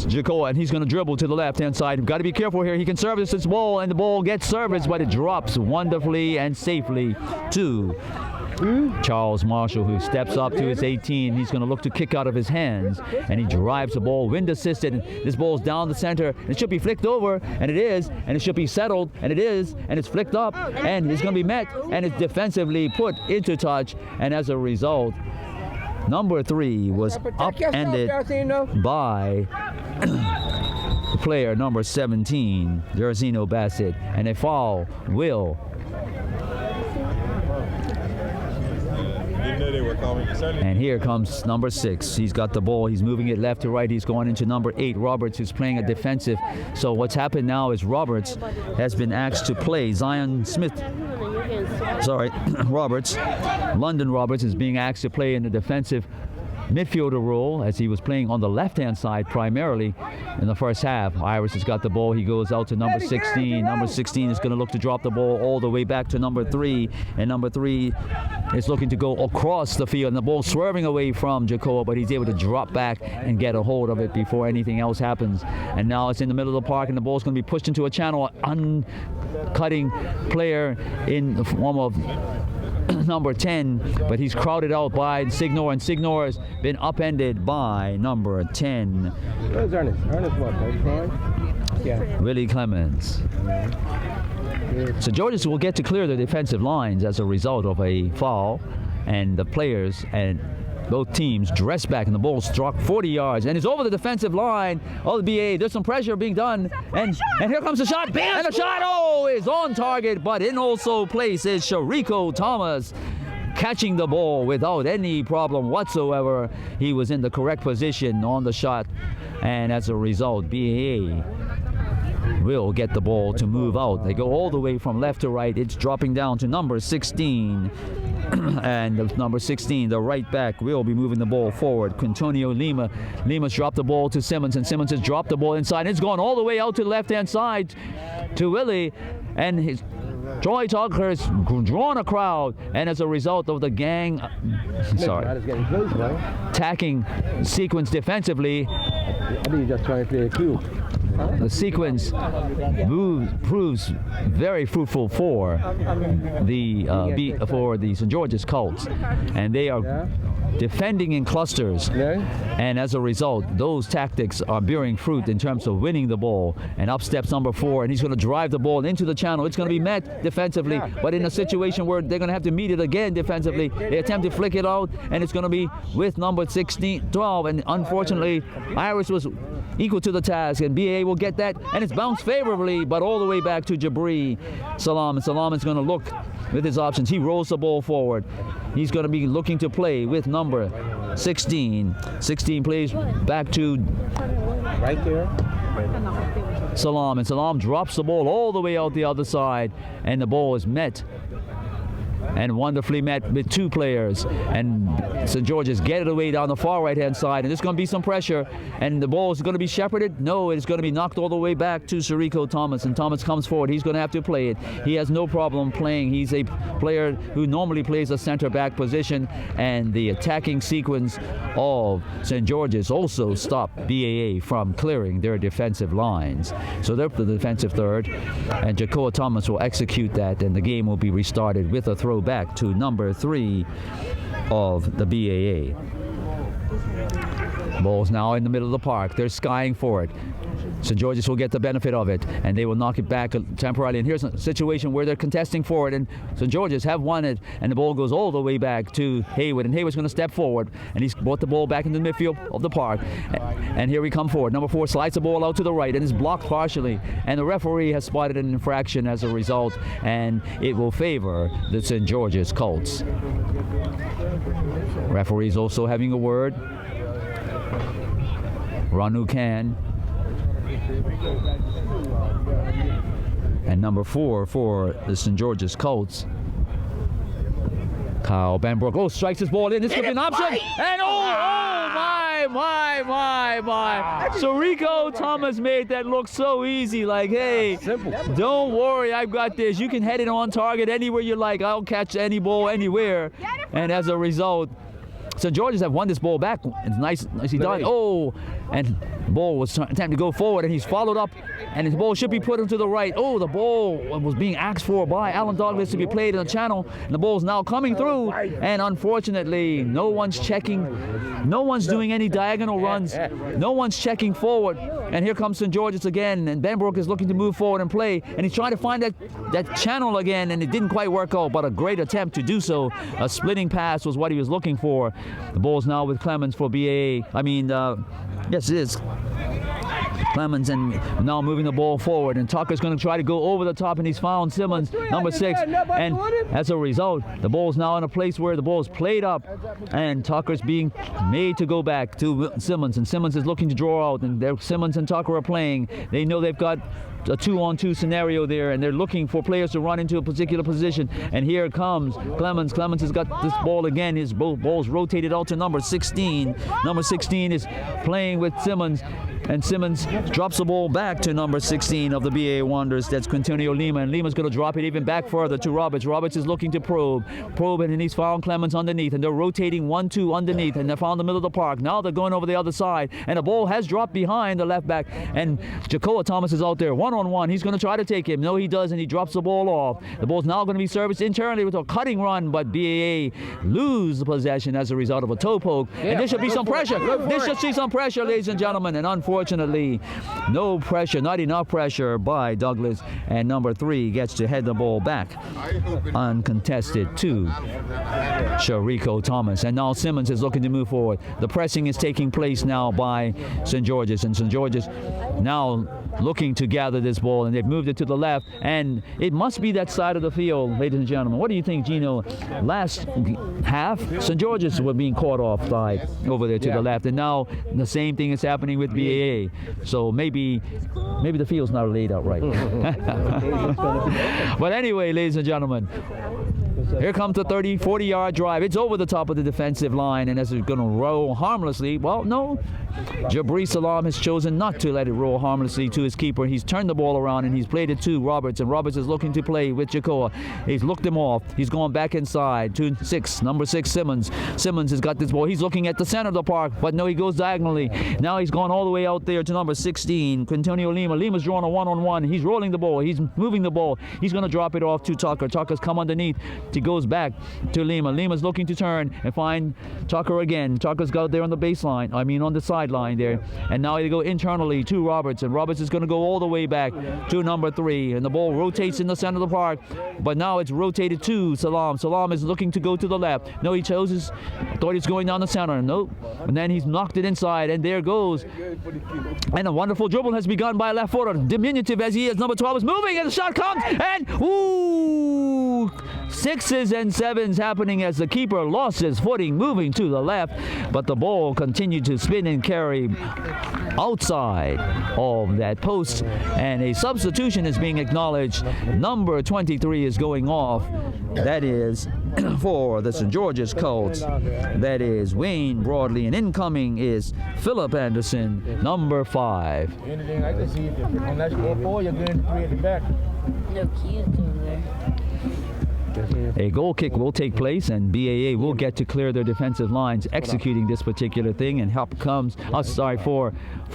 Jacoa, and he's going to dribble to the left-hand side. We've got to be careful here. He can service this ball, and the ball gets serviced, but it drops wonderfully and safely to Charles Marshall, who steps up to his 18. He's going to look to kick out of his hands, and he drives the ball, wind assisted. This ball's down the center. It should be flicked over, and it is, and it should be settled, and it is, and it's flicked up, and it's going to be met, and it's defensively put into touch, and as a result, number 3 was upended by player number 17, Jerzino Bassett, and a foul will. And here comes number 6. He's got the ball. He's moving it left to right. He's going into number 8, Roberts, who's playing a defensive. So what's happened now is Roberts has been asked to play. Roberts, London Roberts is being asked to play in the defensive midfielder role as he was playing on the left-hand side primarily in the first half. Iris has got the ball. He goes out to number 16. Number 16 is going to look to drop the ball all the way back to number 3. And number 3 is looking to go across the field. And the ball swerving away from Jacoa, but he's able to drop back and get a hold of it before anything else happens. And now it's in the middle of the park, and the ball's going to be pushed into a channel. Uncutting player in the form of number 10, but he's crowded out by Signor, and Signor has been upended by number 10. Where's Ernest? Ernest what, right? Yeah. Willie Clemens. St. George's will get to clear the defensive lines as a result of a foul, and the players and both teams dress back, and the ball struck 40 yards and it's over the defensive line of the BAA. There's some pressure being done, and here comes the shot, and the shot is on target, but in also place is Shariko Thomas, catching the ball without any problem whatsoever. He was in the correct position on the shot, and as a result, BAA will get the ball to move out. They go all the way from left to right. It's dropping down to number 16. And number 16, the right back, will be moving the ball forward. Quintonio Lima. Lima's dropped the ball to Simmons, and Simmons has dropped the ball inside. It's gone all the way out to the left-hand side to Willie, and his Troy Tucker has drawn a crowd, and as a result of the gang, attacking sequence defensively, I think you're just trying to play a cue. the sequence proves very fruitful for the St. George's Colts, and they are defending in clusters, and as a result, those tactics are bearing fruit in terms of winning the ball. And up steps number 4, and he's going to drive the ball into the channel. It's going to be met defensively, but in a situation where they're going to have to meet it again defensively, they attempt to flick it out, and it's going to be with number 12, and unfortunately, Iris was equal to the task, and BAA will get that, and it's bounced favorably, but all the way back to Jibri Salaam. And Salaam is going to look with his options. He rolls the ball forward. He's going to be looking to play with number 16. 16 plays back to Right there. Salaam, and Salaam drops the ball all the way out the other side, and the ball is met and wonderfully met with 2 players, and St. George's get it away down the far right-hand side, and there's going to be some pressure, and the ball is going to be shepherded. No, it's going to be knocked all the way back to Shariko Thomas, and Thomas comes forward. He's going to have to play it. He has no problem playing. He's a player who normally plays a center-back position, and the attacking sequence of St. George's also stopped BAA from clearing their defensive lines. So they're the defensive third, and Jacoa Thomas will execute that, and the game will be restarted with a throw back to number 3 of the BAA. Ball's now in the middle of the park. They're skying for it. St. George's will get the benefit of it, and they will knock it back temporarily. And here's a situation where they're contesting for it, and St. George's have won it, and the ball goes all the way back to Haywood, and Haywood's going to step forward, and he's brought the ball back into the midfield of the park. And here we come forward. Number 4 slides the ball out to the right, and is blocked partially, and the referee has spotted an infraction as a result, and it will favor the St. George's Colts. Referee's also having a word. Ranu Khan. And number 4 for the St. George's Colts, Kyle Benbrook. Strikes his ball in. This could be an option. And my. Shariko Thomas made that look so easy. Like, hey, don't worry, I've got this. You can head it on target anywhere you like. I'll catch any ball anywhere. And as a result, St. George's have won this ball back. It's nicely done. And the ball was attempting to go forward, and he's followed up, and his ball should be put into the right. The ball was being asked for by Alan Douglas to be played in the channel, and the ball's now coming through, and unfortunately, no one's checking. No one's doing any diagonal runs. No one's checking forward. And here comes St. George's again, and Benbrook is looking to move forward and play, and he's trying to find that channel again, and it didn't quite work out, but a great attempt to do so. A splitting pass was what he was looking for. The ball's now with Clemens for BAA. Yes, it is. Clemens and now moving the ball forward, and Tucker's going to try to go over the top, and he's found Simmons, number 6, and as a result, the ball's now in a place where the ball's played up, and Tucker's being made to go back to Simmons, and Simmons is looking to draw out, and Simmons and Tucker are playing. They know they've got a 2-on-2 scenario there, and they're looking for players to run into a particular position, and here comes Clemens. Clemens has got this ball again. His ball's rotated out to number 16. Number 16 is playing with Simmons, and Simmons drops the ball back to number 16 of the BAA Wanderers. That's Quintonio Lima, and Lima's going to drop it even back further to Roberts. Roberts is looking to probe, and he's found Clemens underneath, and they're rotating 1-2 underneath, and they found the middle of the park. Now they're going over the other side, and the ball has dropped behind the left back, and Jacoa Thomas is out there one-on-one. He's going to try to take him. No, he doesn't. He drops the ball off. The ball's now going to be serviced internally with a cutting run, but BAA lose the possession as a result of a toe poke, and there should be some pressure. There should be some pressure, ladies and gentlemen, and unfortunately, no pressure, not enough pressure by Douglas, and number 3 gets to head the ball back uncontested to Sharico Thomas. And now Simmons is looking to move forward. The pressing is taking place now by St. Georges, and St. Georges now looking to gather this ball, and they've moved it to the left, and it must be that side of the field, ladies and gentlemen. What do you think, Gino? Last half, St. Georges were being caught offside over there to the left, and now the same thing is happening with BAA. So maybe the field's not laid out right. But anyway, ladies and gentlemen, here comes the 30, 40-yard drive. It's over the top of the defensive line, and as it's going to roll harmlessly, well, no. Jibri Salaam has chosen not to let it roll harmlessly to his keeper. He's turned the ball around, and he's played it to Roberts, and Roberts is looking to play with Jacoa. He's looked him off. He's going back inside to number 6, Simmons. Simmons has got this ball. He's looking at the center of the park, but no, he goes diagonally. Now he's gone all the way out there to number 16, Quintonio Lima. Lima's drawing a one-on-one. He's rolling the ball. He's moving the ball. He's going to drop it off to Tucker. Tucker's come underneath. He goes back to Lima. Lima's looking to turn and find Tucker again. Tucker's got there on the baseline, on the sideline there. And now they go internally to Roberts, and Roberts is going to go all the way back to number 3. And the ball rotates in the center of the park, but now it's rotated to Salaam. Salaam is looking to go to the left. No, he thought he's going down the center. Nope. And then he's knocked it inside, and there goes. And a wonderful dribble has begun by a left footer. Diminutive as he is, number 12 is moving, and the shot comes, and ooh! 6s and 7s happening as the keeper lost his footing, moving to the left, but the ball continued to spin and carry outside of that post, and a substitution is being acknowledged. Number 23 is going off. That is for the St. Georges Colts. That is Wayne Broadley, and incoming is Philip Anderson, number 5. Anything I can see on that score 4, you're going to 3 at the back. No kids over there. A goal kick will take place, and BAA will get to clear their defensive lines executing this particular thing, and help comes for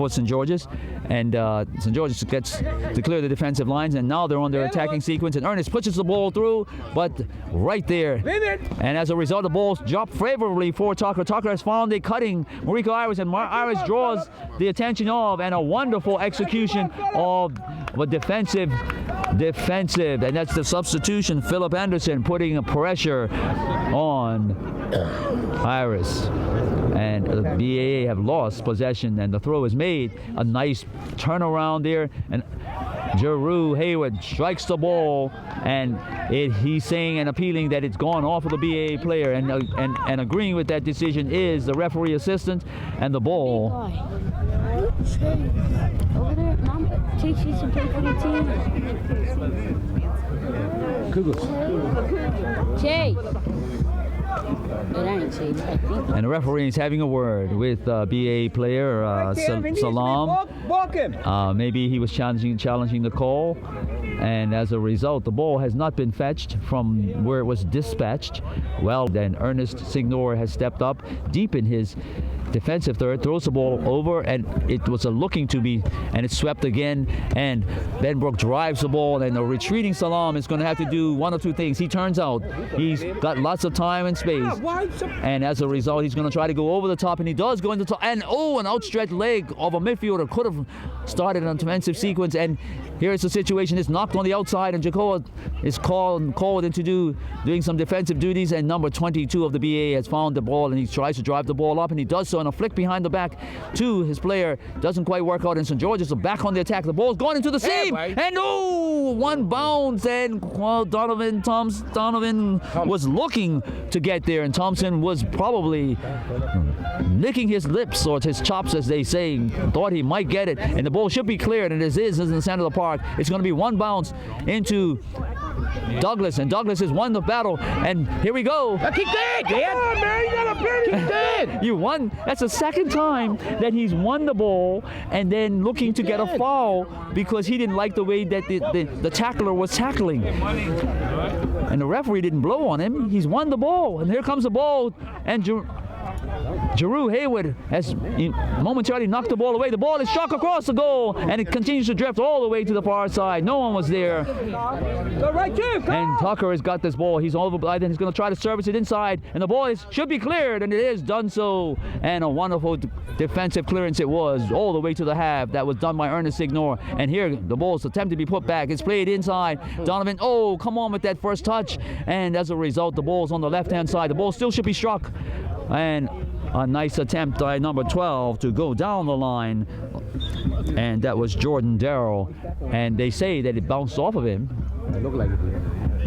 St. Georges, and St. Georges gets to clear the defensive lines, and now they're on their attacking sequence, and Ernest pushes the ball through, but right there, and as a result, the ball's dropped favorably for Tucker. Tucker has found a cutting Mariko Iris, and Iris draws the attention of, and a wonderful execution of a defensive, and that's the substitution, Philip Anderson, putting a pressure on Iris. And the BAA have lost possession, and the throw is made. A nice turnaround there, and Jeru Hayward strikes the ball, and he's saying and appealing that it's gone off of the BAA player, and agreeing with that decision is the referee assistant, and the ball. Over there, Mom, teach you some play for the team. Jay. And the referee is having a word with BAA player Salaam. Maybe he was challenging the call, and as a result, the ball has not been fetched from where it was dispatched. Well, then Ernest Signor has stepped up deep in his defensive third, throws the ball over, and it was a looking to be, and it's swept again, and Benbrook drives the ball, and the retreating Salaam is going to have to do one of two things. He turns out he's got lots of time and space, and as a result, he's going to try to go over the top, and he does go into the top, and an outstretched leg of a midfielder could have started an offensive sequence, and here's the situation. It's knocked on the outside, and Jacoa is called into doing some defensive duties, and number 22 of the BAA has found the ball, and he tries to drive the ball up, and he does so, and a flick behind the back to his player doesn't quite work out, and St. George's are back on the attack. The ball's going into the seam, and one bounce, and Donovan was looking to get there, and Thompson was probably licking his lips or his chops, as they say, thought he might get it, and the ball should be cleared, and it is in the center of the park. It's going to be one bounce into Douglas, and Douglas has won the battle, and here we go. Kick dead, Dan. Come on, man. You got a penny. Kick dead. You won. That's the second time that he's won the ball and then looking to get a foul because he didn't like the way that the tackler was tackling. And the referee didn't blow on him. He's won the ball, and here comes the ball, and Jeru Hayward has momentarily knocked the ball away. The ball is shot across the goal, and it continues to drift all the way to the far side. No one was there. Go right to. And Tucker has got this ball. He's over by then. He's going to try to service it inside, and the ball should be cleared, and it is done so. And a wonderful defensive clearance it was, all the way to the half. That was done by Ernest Ignore. And here the ball's attempted to be put back. It's played inside. Donovan, come on with that first touch. And as a result, the ball's on the left-hand side. The ball still should be struck. And a nice attempt by number 12 to go down the line, and that was Jordan Darrell, and they say that it bounced off of him. It looked like it did.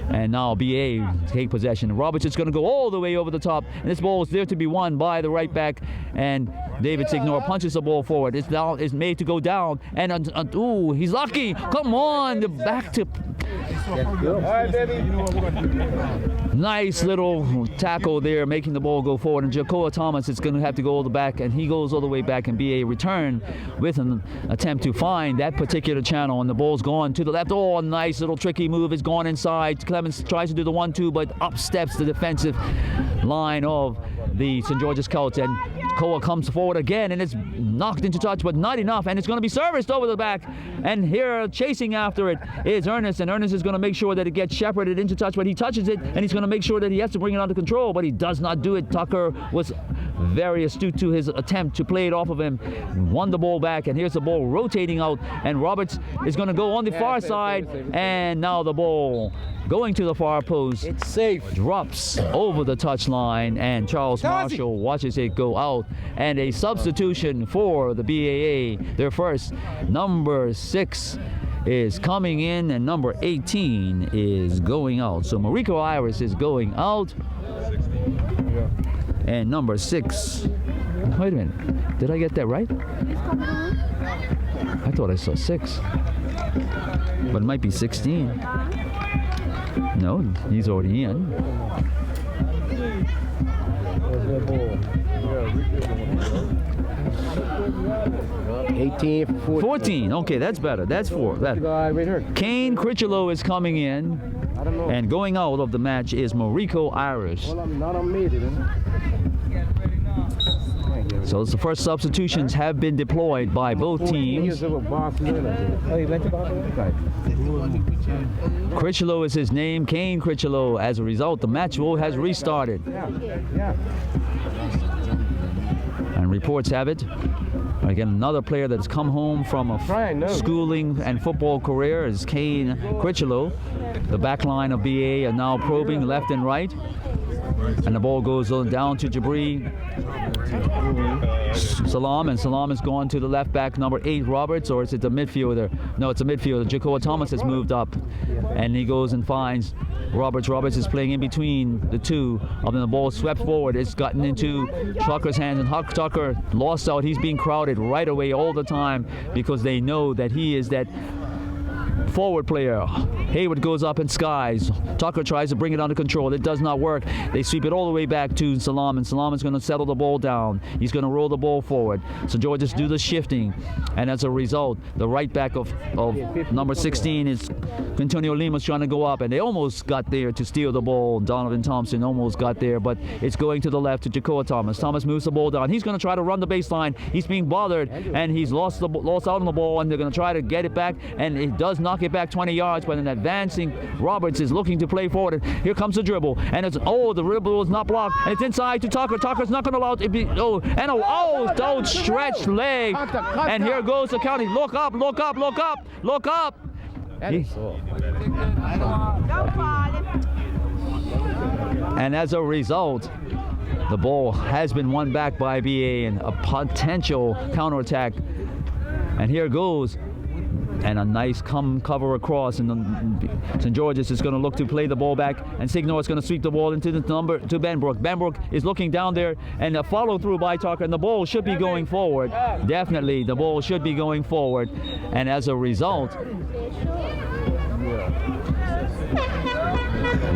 And now BA take possession. Robertson's going to go all the way over the top, and this ball is there to be won by the right back, and David Signor punches the ball forward. It's made to go down, and he's lucky. Come on, the back to. All right, baby. Nice little tackle there, making the ball go forward. And Jacoa Thomas is going to have to go all the back, and he goes all the way back, and BA return with an attempt to find that particular channel, and the ball's gone to the left. Nice little tricky move. It's gone inside. Clemens tries to do the 1-2, but up steps the defensive line of the St. George's Colts, and Koa comes forward again, and it's knocked into touch, but not enough, and it's going to be serviced over the back. And here, chasing after it is Ernest, and Ernest is going to make sure that it gets shepherded into touch, but he touches it, and he's going to make sure that he has to bring it under control, but he does not do it. Tucker was very astute to his attempt to play it off of him, won the ball back, and here's the ball rotating out, and Roberts is going to go on the far side, and now the ball going to the far post. It's safe. Drops over the touchline, and Charles Marshall watches it go out, and a substitution for the BAA. Their first, number 6 is coming in, and number 18 is going out. So Mariko Iris is going out, and number 6. Wait a minute. Did I get that right? I thought I saw 6, but it might be 16. No, he's already in. 18 for 14. Okay, that's better. That's 4. Right here. Kane Critchlow is coming in, I don't know. and going out of the match is Mariko Irish. Well, I'm not on me, then. So the first substitutions have been deployed by both teams. Critchlow is his name, Kane Critchlow. As a result, the match has restarted. Yeah. And reports have it. Again, another player that has come home from a schooling and football career is Kane Critchlow. The back line of BA are now probing left and right. And the ball goes down to Jibri Salaam, and Salaam is gone to the left back, number 8, Roberts, or is it the midfielder? No, it's a midfielder. Jacoa Thomas has moved up, and he goes and finds Roberts. Roberts is playing in between the two of them. The ball swept forward. It's gotten into Tucker's hands, and Huck Tucker lost out. He's being crowded right away all the time because they know that he is that forward player. Hayward goes up and skies. Tucker tries to bring it under control. It does not work. They sweep it all the way back to Salaam, and Salaam is going to settle the ball down. He's going to roll the ball forward. So Georges do the shifting, and as a result, the right back of number 16 is Antonio Lima's trying to go up, and they almost got there to steal the ball. Donovan Thompson almost got there, but it's going to the left to Jacoa Thomas. Thomas moves the ball down. He's going to try to run the baseline. He's being bothered, and he's lost out on the ball, and they're going to try to get it back, and it does knock it back 20 yards, but an advancing Roberts is looking to play forward. And here comes the dribble, and it's the dribble is not blocked, and it's inside to Tucker. Tucker's not going to allow it to be stretched leg, and here goes the county. Look up. And as a result, the ball has been won back by BA in a potential counterattack. And here goes. And a nice cover across, and St. George's is going to look to play the ball back, and Signor is going to sweep the ball into the number to Benbrook. Benbrook is looking down there, and a follow through by Tucker, and the ball should be going forward. Definitely, the ball should be going forward, and as a result,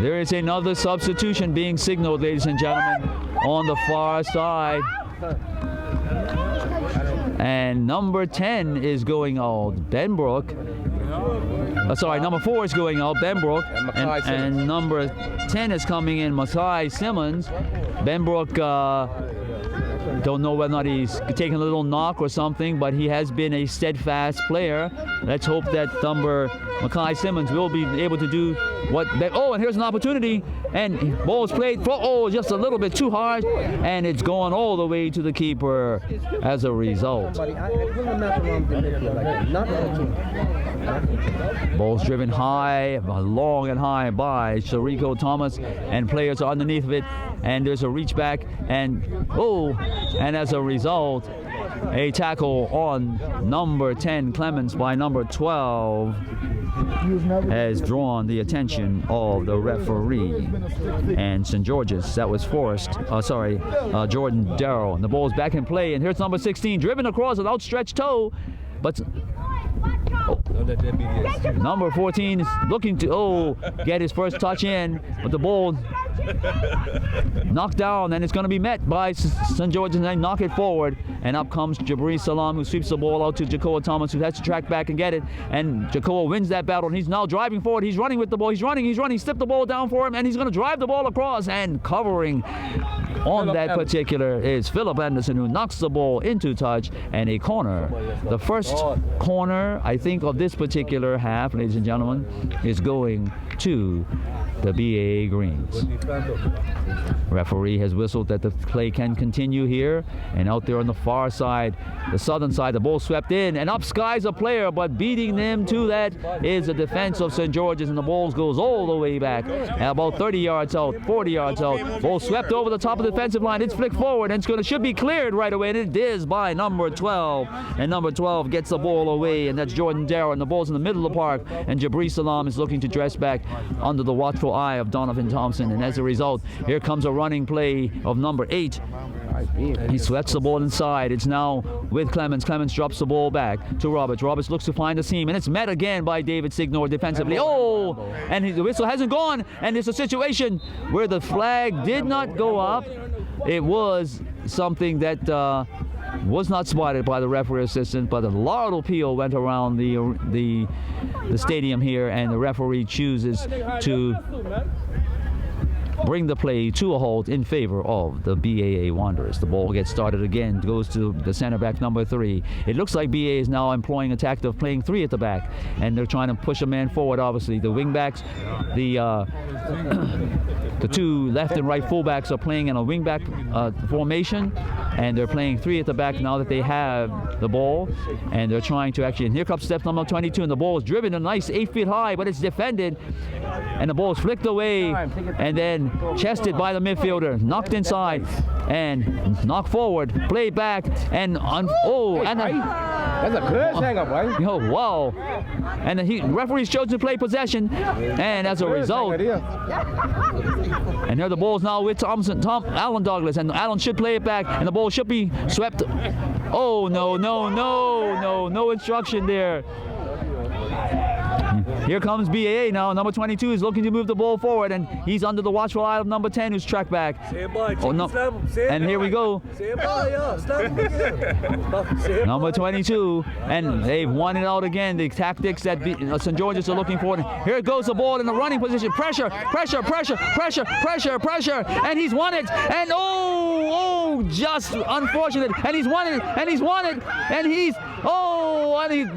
there is another substitution being signaled, ladies and gentlemen, on the far side. And number 10 is going out, Benbrook. Sorry, number 4 is going out, Benbrook. And number 10 is coming in, Mackay Simmons. Benbrook, don't know whether or not he's taking a little knock or something, but he has been a steadfast player. Let's hope that number Mackay Simmons will be able to do what. And here's an opportunity, and ball's played for just a little bit too hard, and it's going all the way to the keeper as a result. Ball's driven high, long and high by Shariko Thomas, and players are underneath of it, and there's a reach back, and as a result, a tackle on number 10 Clemens by number 12 has drawn the attention of the referee. And St. George's, that was Jordan Darrow. And the ball's back in play, and here's number 16 driven across an outstretched toe, but number 14 is looking to get his first touch in, but the ball knocked down, and it's going to be met by St. George's, and they knock it forward, and up comes Jibri Salaam, who sweeps the ball out to Jacoa Thomas, who has to track back and get it, and Jacoa wins that battle, and he's now driving forward. He's running with the ball. He's running, slipped the ball down for him, and he's going to drive the ball across, and covering on that particular is Philip Anderson, who knocks the ball into touch, and a corner. The first corner, I think, of this particular half, ladies and gentlemen, is going to the BAA Greens. Referee has whistled that the play can continue here, and out there on the far side, the southern side, the ball swept in, and up skies a player, but beating them to that is the defense of St. George's, and the ball goes all the way back, about 30 yards out, 40 yards out. Ball swept over the top of the defensive line. It's flicked forward, and should be cleared right away, and it is by number 12. And number 12 gets the ball away, and that's Jordan Darrow, and the ball's in the middle of the park, and Jibri Salaam is looking to dress back under the watchful eye of Donovan Thompson, and as a result, here comes a running play of number 8. He sweats the ball inside. It's now with Clemens. Clemens drops the ball back to Roberts. Roberts looks to find the seam, and it's met again by David Signor defensively. And the whistle hasn't gone, and it's a situation where the flag did not go up. It was something that was not spotted by the referee assistant, but a loud appeal went around the stadium here, and the referee chooses to bring the play to a halt in favor of the BAA Wanderers. The ball gets started again, goes to the center back, number 3. It looks like BAA is now employing a tactic of playing 3 at the back, and they're trying to push a man forward, obviously. The wing backs, the two left and right fullbacks are playing in a wingback formation, and they're playing 3 at the back now that they have the ball, and they're trying to actually, and here comes step number 22, and the ball is driven a nice 8 feet high, but it's defended, and the ball is flicked away, and then chested by the midfielder, knocked inside, and knocked forward, played back, and that's a good hanger, boy. Wow. And the referee's chosen to play possession, and as a result, and here the ball's now with Alan Douglas, and Alan should play it back, and the ball should be swept. No instruction there. Here comes BAA now. Number 22 is looking to move the ball forward, and he's under the watchful eye of number 10, who's tracked back. And here we go. Number 22, and they've won it out again. The tactics that St. George's are looking for. Here goes the ball in the running position. Pressure, and he's won it. And just unfortunate. And he's won it. And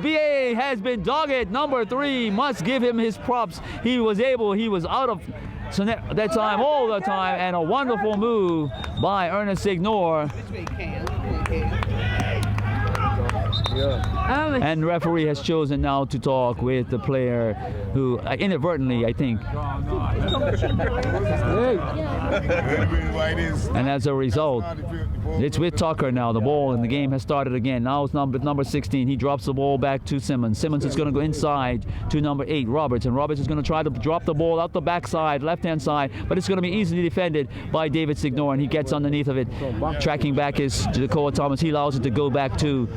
BAA has been dogged. Number 3 must give him his props. He was out of that time all the time, and a wonderful move by Ernest Signor. And the referee has chosen now to talk with the player who inadvertently, I think. And as a result, it's with Tucker now, the ball, and the game has started again. Now it's number 16. He drops the ball back to Simmons. Simmons is going to go inside to number 8, Roberts. And Roberts is going to try to drop the ball out the backside, left-hand side, but it's going to be easily defended by David Signor, and he gets underneath of it. Tracking back is Jacoa Thomas. He allows it to go back to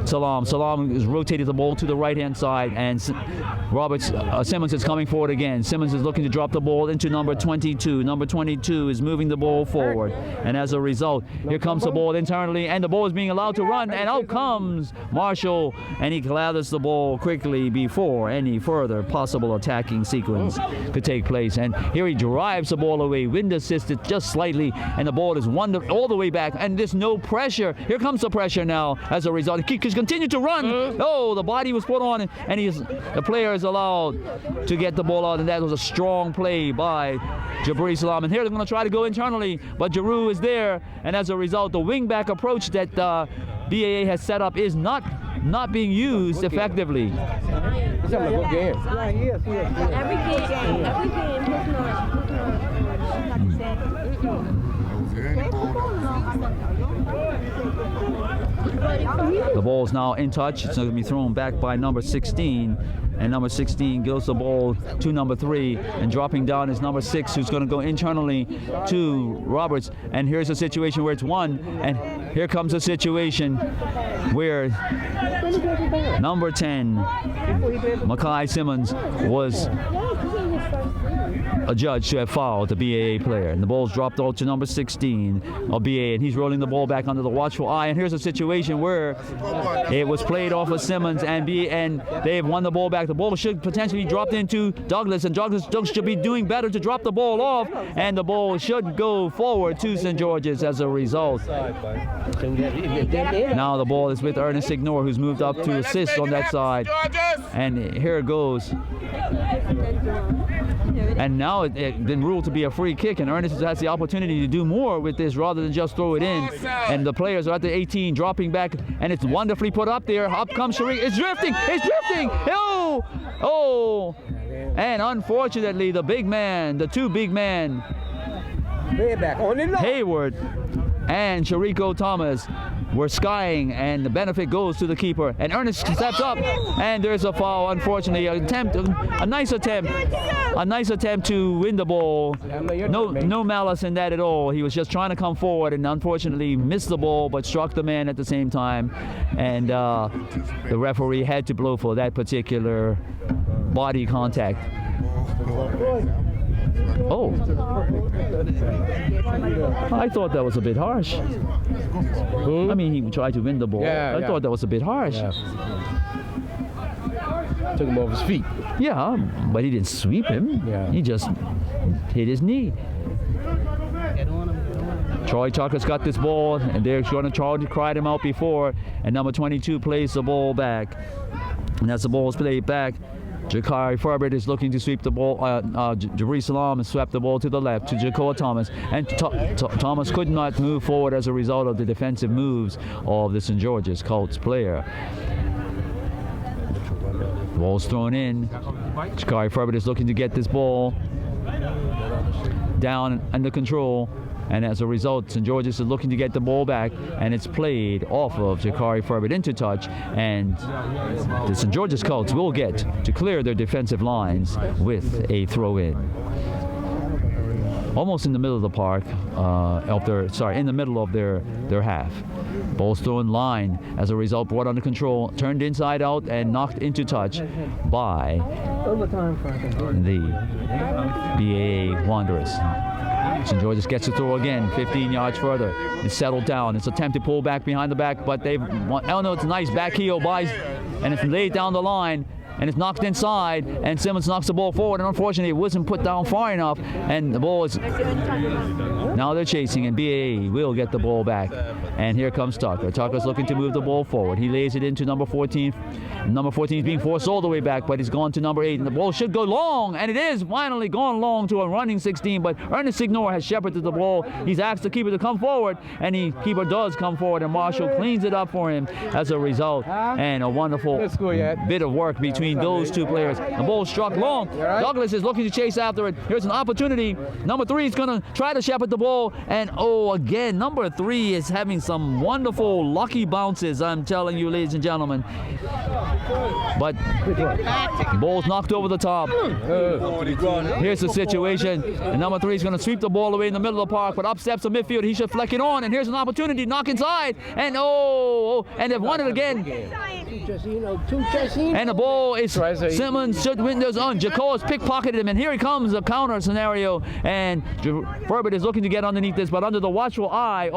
Salaam. Salaam has rotated the ball to the right-hand side, and Simmons is coming forward again. Simmons is looking to drop the ball into number 22. Number 22 is moving the ball forward, and as a result, here comes the ball internally, and the ball is being allowed to run, and out comes Marshall, and he gathers the ball quickly before any further possible attacking sequence could take place. And here he drives the ball away, wind assisted just slightly, and the ball is all the way back, and there's no pressure. Here comes the pressure now. As a result, he continues to run. Oh, the body was put on, and the player is allowed to get the ball out, and that was a strong play by Jibri Salaam. And here they're going to try to go internally, but Giroux is there, and as a result, the wing-back approach that BAA has set up is not being used effectively. He's having a good game. Yeah, he is. Every The ball is now in touch. It's going to be thrown back by number 16. And number 16 gives the ball to number 3, and dropping down is number 6, who's going to go internally to Roberts. And here's a situation where it's 1, and here comes a situation where number 10, Makai Simmons, was adjudged to have fouled the BAA player, and the ball's dropped out to number 16 of BAA, and he's rolling the ball back under the watchful eye. And here's a situation where it was played off of Simmons, and they've won the ball back. The ball should potentially be dropped into Douglas, and Douglas should be doing better to drop the ball off, and the ball should go forward to St. George's as a result. Now the ball is with Ernest Ignore, who's moved up to assist on that side, and here it goes. And now it's been ruled to be a free kick, and Ernest has the opportunity to do more with this rather than just throw it in. And the players are at the 18, dropping back, and it's wonderfully put up there. Up comes Sharik. It's drifting. Oh! And unfortunately, the two big men, Hayward and Shariko Thomas, were skying, and the benefit goes to the keeper. And Ernest steps up, and there's a foul. Unfortunately, a nice attempt to win the ball. No malice in that at all. He was just trying to come forward, and unfortunately missed the ball, but struck the man at the same time. And the referee had to blow for that particular body contact. Oh, I thought that was a bit harsh. I mean, he tried to win the ball. I thought that was a bit harsh. Took him off his feet. Yeah, but he didn't sweep him. He just hit his knee. Troy Tucker's got this ball, and they're going to try to cry him out before, and number 22 plays the ball back. And as the ball is played back, Jakari Ferbert is looking to sweep the ball. Jibri Salaam has swept the ball to the left to Jacoa Thomas, and Thomas could not move forward as a result of the defensive moves of the St. George's Colts player. The ball's thrown in. Jakari Ferbert is looking to get this ball down under control, and as a result, St. George's is looking to get the ball back, and it's played off of Jakari Ferbert into touch, and the St. George's Colts will get to clear their defensive lines with a throw-in. Almost in the middle of the park, in the middle of their half. Ball's thrown line, as a result brought under control, turned inside out, and knocked into touch by the BAA Wanderers. St. George's gets the throw again, 15 yards further. It's settled down. It's attempted pull back behind the back, but it's a nice back heel by, and it's laid down the line. and it's knocked inside, and Simmons knocks the ball forward, and unfortunately it wasn't put down far enough, and the ball is, now they're chasing, and BAA will get the ball back. And here comes Tucker. Tucker's looking to move the ball forward. He lays it into number 14. Number 14 is being forced all the way back, but he's gone to number 8, and the ball should go long, and it is finally gone long to a running 16, but Ernest Signor has shepherded the ball. He's asked the keeper to come forward, and the keeper does come forward, and Marshall cleans it up for him as a result, and a wonderful bit of work between those two players. The ball struck long. Douglas is looking to chase after it. Here's an opportunity. Number 3 is going to try to shepherd the ball, and again, number 3 is having some wonderful lucky bounces, I'm telling you, ladies and gentlemen. But ball's knocked over the top. Here's the situation. And number 3 is going to sweep the ball away in the middle of the park, but up steps the midfield. He should fleck it on, and here's an opportunity to knock inside. And and they've won it again. And the ball is Simmons should win those on. Jaco's pickpocketed him, and here he comes, a counter scenario. And Ferbert is looking to get underneath this, but under the watchful eye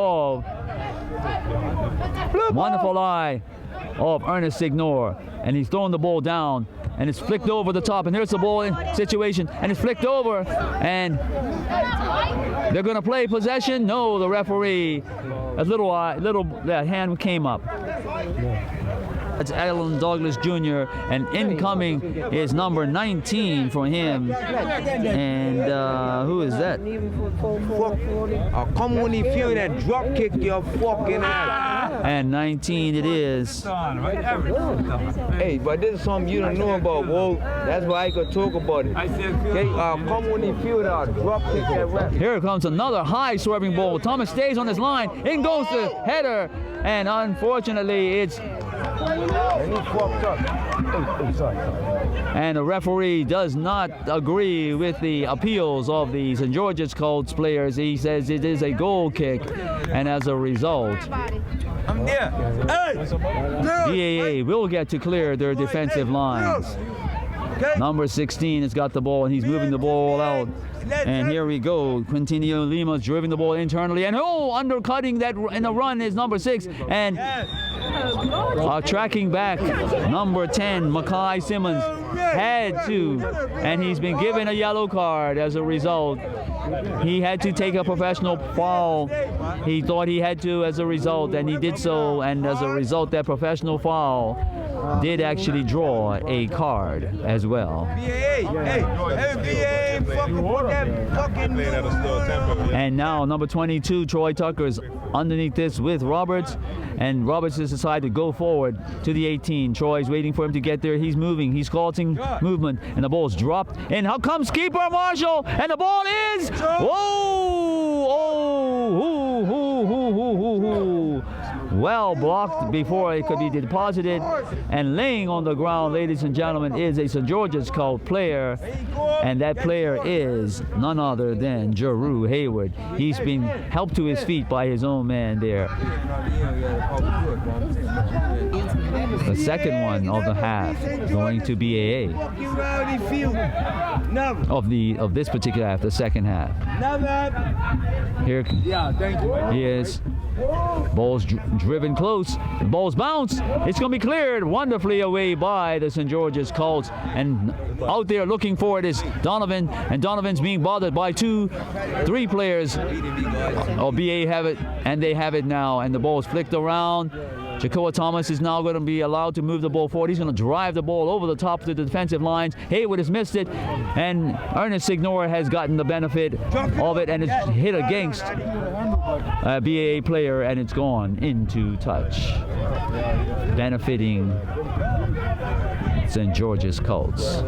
of Ernest Signor, and he's throwing the ball down, and it's flicked over the top, and here's the ball situation, and it's flicked over, and they're going to play possession. No, the referee, that hand came up. It's Alan Douglas Jr., and incoming is number 19 for him. And who is that? Come when he feel that drop kick your fucking ass. And 19 it is. Hey, but this is something you don't know about, whoa. That's why I could talk about it. Okay, come when he feel that drop kick that ref. Here comes another high swerving ball. Thomas stays on his line. In goes the header, and unfortunately it's. And the referee does not agree with the appeals of the St. George's Colts players. He says it is a goal kick, and as a result, BAA will get to clear their defensive lines. Number 16 has got the ball, and he's moving the ball out. And here we go. Quintinio Lima's driving the ball internally, and undercutting that in the run is number 6, and tracking back number 10, Mackay Simmons, had to, and he's been given a yellow card as a result. He had to take a professional foul. He thought he had to as a result, and he did so, and as a result, that professional foul did actually draw a card as well. And now number 22, Troy Tucker's underneath this with Roberts, and Roberts has decided to go forward to the 18. Troy's waiting for him to get there. He's moving. He's halting movement, and the ball's dropped. And how comes keeper Marshall? And the ball is well blocked before it could be deposited, and laying on the ground, ladies and gentlemen, is a St. George's Colt player, and that player is none other than Jeru Hayward. He's been helped to his feet by his own man there. The second one of the half going to BAA of this particular half, the second half. Here he is. Ball's driven close. The ball's bounced. It's going to be cleared wonderfully away by the St. George's Colts. And out there looking for it is Donovan. And Donovan's being bothered by 2-3 players. BA have it, and they have it now. And the ball's flicked around. Jacoa Thomas is now going to be allowed to move the ball forward. He's going to drive the ball over the top of the defensive lines. Hayward has missed it, and Ernest Signor has gotten the benefit of it, and it's hit against a BAA player, and it's gone into touch, benefiting St. George's Colts.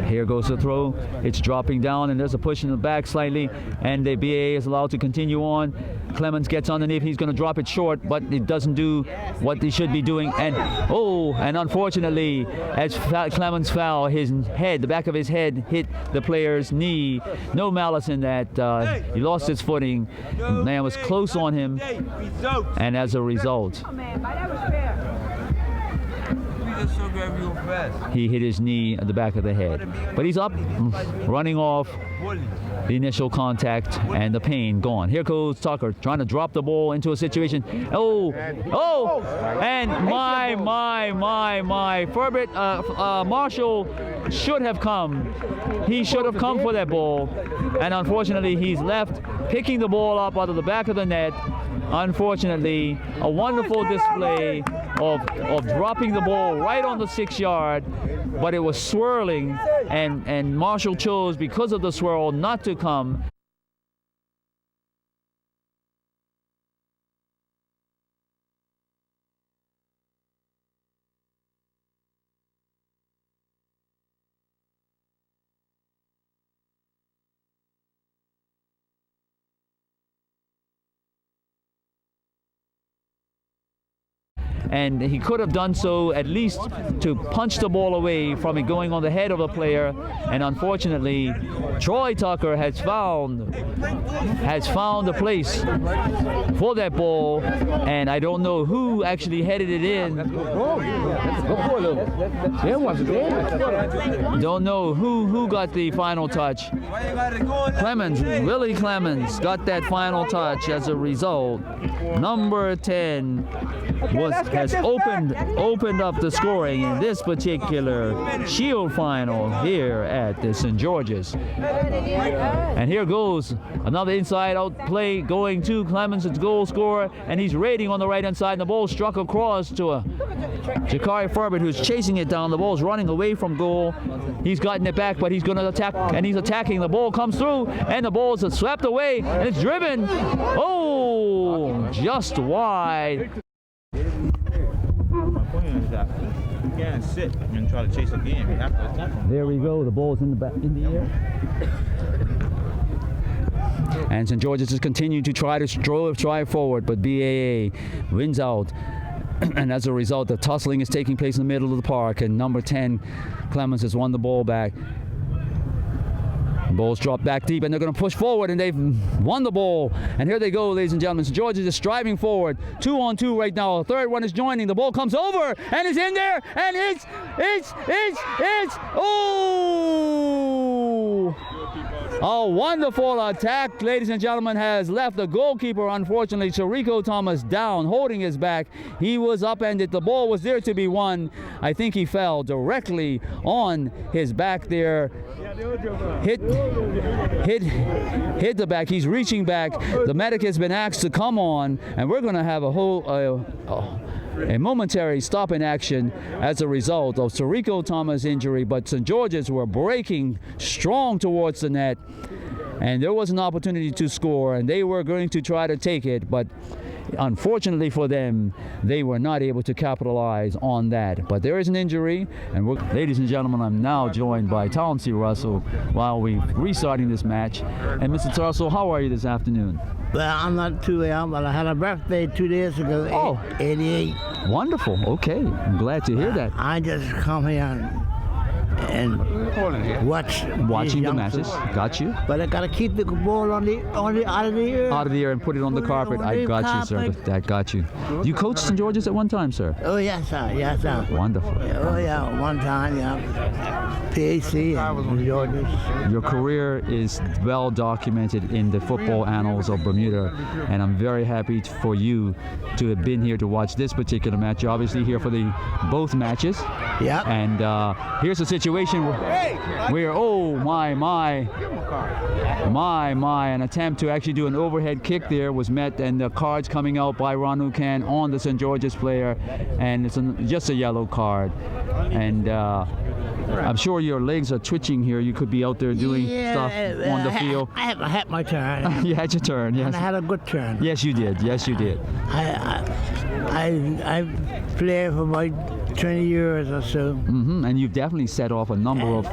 Here goes the throw. It's dropping down, and there's a push in the back slightly, and the BAA is allowed to continue on. Clemens gets underneath. He's going to drop it short, but it doesn't do what he should be doing. And unfortunately, as Clemens foul, his head, the back of his head, hit the player's knee. No malice in that. He lost his footing. The man was close on him, and as a result, he hit his knee at the back of the head. But he's up, running off the initial contact and the pain gone. Here goes Tucker trying to drop the ball into a situation. And my. Furbert, Marshall should have come. He should have come for that ball. And unfortunately, he's left picking the ball up out of the back of the net. Unfortunately, a wonderful display of dropping the ball right on the 6-yard, but it was swirling, and Marshall chose, because of the swirl, not to come. And he could have done so at least to punch the ball away from it going on the head of a player. And unfortunately, Troy Tucker has found a place for that ball, and I don't know who actually headed it in. Don't know who got the final touch. Willie Clemens got that final touch. As a result, number 10 has opened up the scoring in this particular Shield final here at the St. George's. And here goes another inside-out play going to Clemens, its goal scorer, and he's raiding on the right-hand side, and the ball struck across to a Jakari Furbert, who's chasing it down. The ball's running away from goal. He's gotten it back, but he's going to attack, and he's attacking. The ball comes through, and the ball's swept away, and it's driven. Oh, just wide. My point is that you can't sit and try to chase a game. You have to attack them. There we go. The ball's in the air. And St. George's is continuing to try to drive forward, but BAA wins out. And as a result, the tussling is taking place in the middle of the park, and number 10, Clemens, has won the ball back. The ball's dropped back deep, and they're going to push forward, and they've won the ball. And here they go, ladies and gentlemen. St. George's is striving forward. 2-on-2 right now. A third one is joining. The ball comes over, and it's in there, and it's oh! A wonderful attack, ladies and gentlemen, has left the goalkeeper, unfortunately, Chirico Thomas, down, holding his back. He was upended. The ball was there to be won. I think he fell directly on his back there. Hit the back. He's reaching back. The medic has been asked to come on, and we're going to have a momentary stop in action as a result of Chirico Thomas' injury. But St. George's were breaking strong towards the net, and there was an opportunity to score, and they were going to try to take it, but unfortunately for them, they were not able to capitalize on that. But there is an injury, and ladies and gentlemen, I'm now joined by Townsy Russell while we're restarting this match. And Mr. Russell, how are you this afternoon? Well, I'm not too ill, but I had a birthday 2 days ago, 88. Wonderful. Okay, I'm glad to hear that. I just come here and watching the matches. Got you. But I gotta keep the ball out of the air. Out of the air and put it on the carpet. I got you, sir. That got you. You coached St. George's at one time, sir? Oh yes, sir. Yes, sir. Wonderful. Oh yeah, one time, yeah. PAC and St. George's. Your career is well documented in the football annals of Bermuda, and I'm very happy for you to have been here to watch this particular match. You're obviously here for both matches. Yeah. And here's a situation where oh my, an attempt to actually do an overhead kick there was met, and the card's coming out by Ranu Khan on the St. George's player, and it's just a yellow card. And I'm sure your legs are twitching here. You could be out there doing stuff on the field. I had my turn. You had your turn, yes. And I had a good turn. Yes, you did. Yes, you did. I played for about 20 years or so. Mm-hmm. And you've definitely set off a number of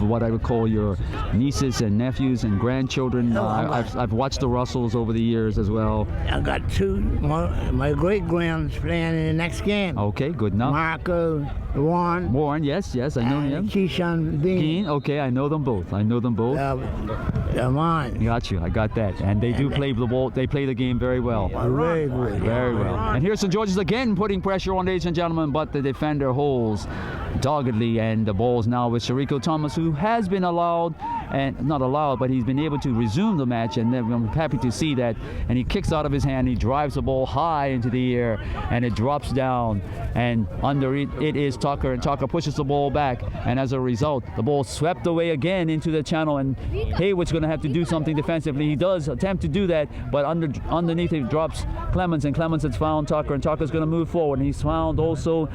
what I would call your nieces and nephews and grandchildren. I've watched the Russells over the years as well. I got two, my great-grands playing in the next game. Okay, good enough. Marco, Warren, yes, I know him. Keyshawn Dean. Okay, I know them both. They're mine. Got you, I got that. And they do play the ball, they play the game very well. Very good. Very well. And here's St. George's again putting pressure on, ladies and gentlemen, but the defender holds doggedly, and the ball's now with Chirico Thomas, who has been allowed and not allowed, but he's been able to resume the match, and I'm happy to see that. And he kicks out of his hand, he drives the ball high into the air, and it drops down, and under it is Tucker, and Tucker pushes the ball back, and as a result, the ball swept away again into the channel, and Hayward's going to have to do something defensively. He does attempt to do that, but underneath it drops Clemens, and Clemens has found Tucker, and Tucker's going to move forward, and he's found also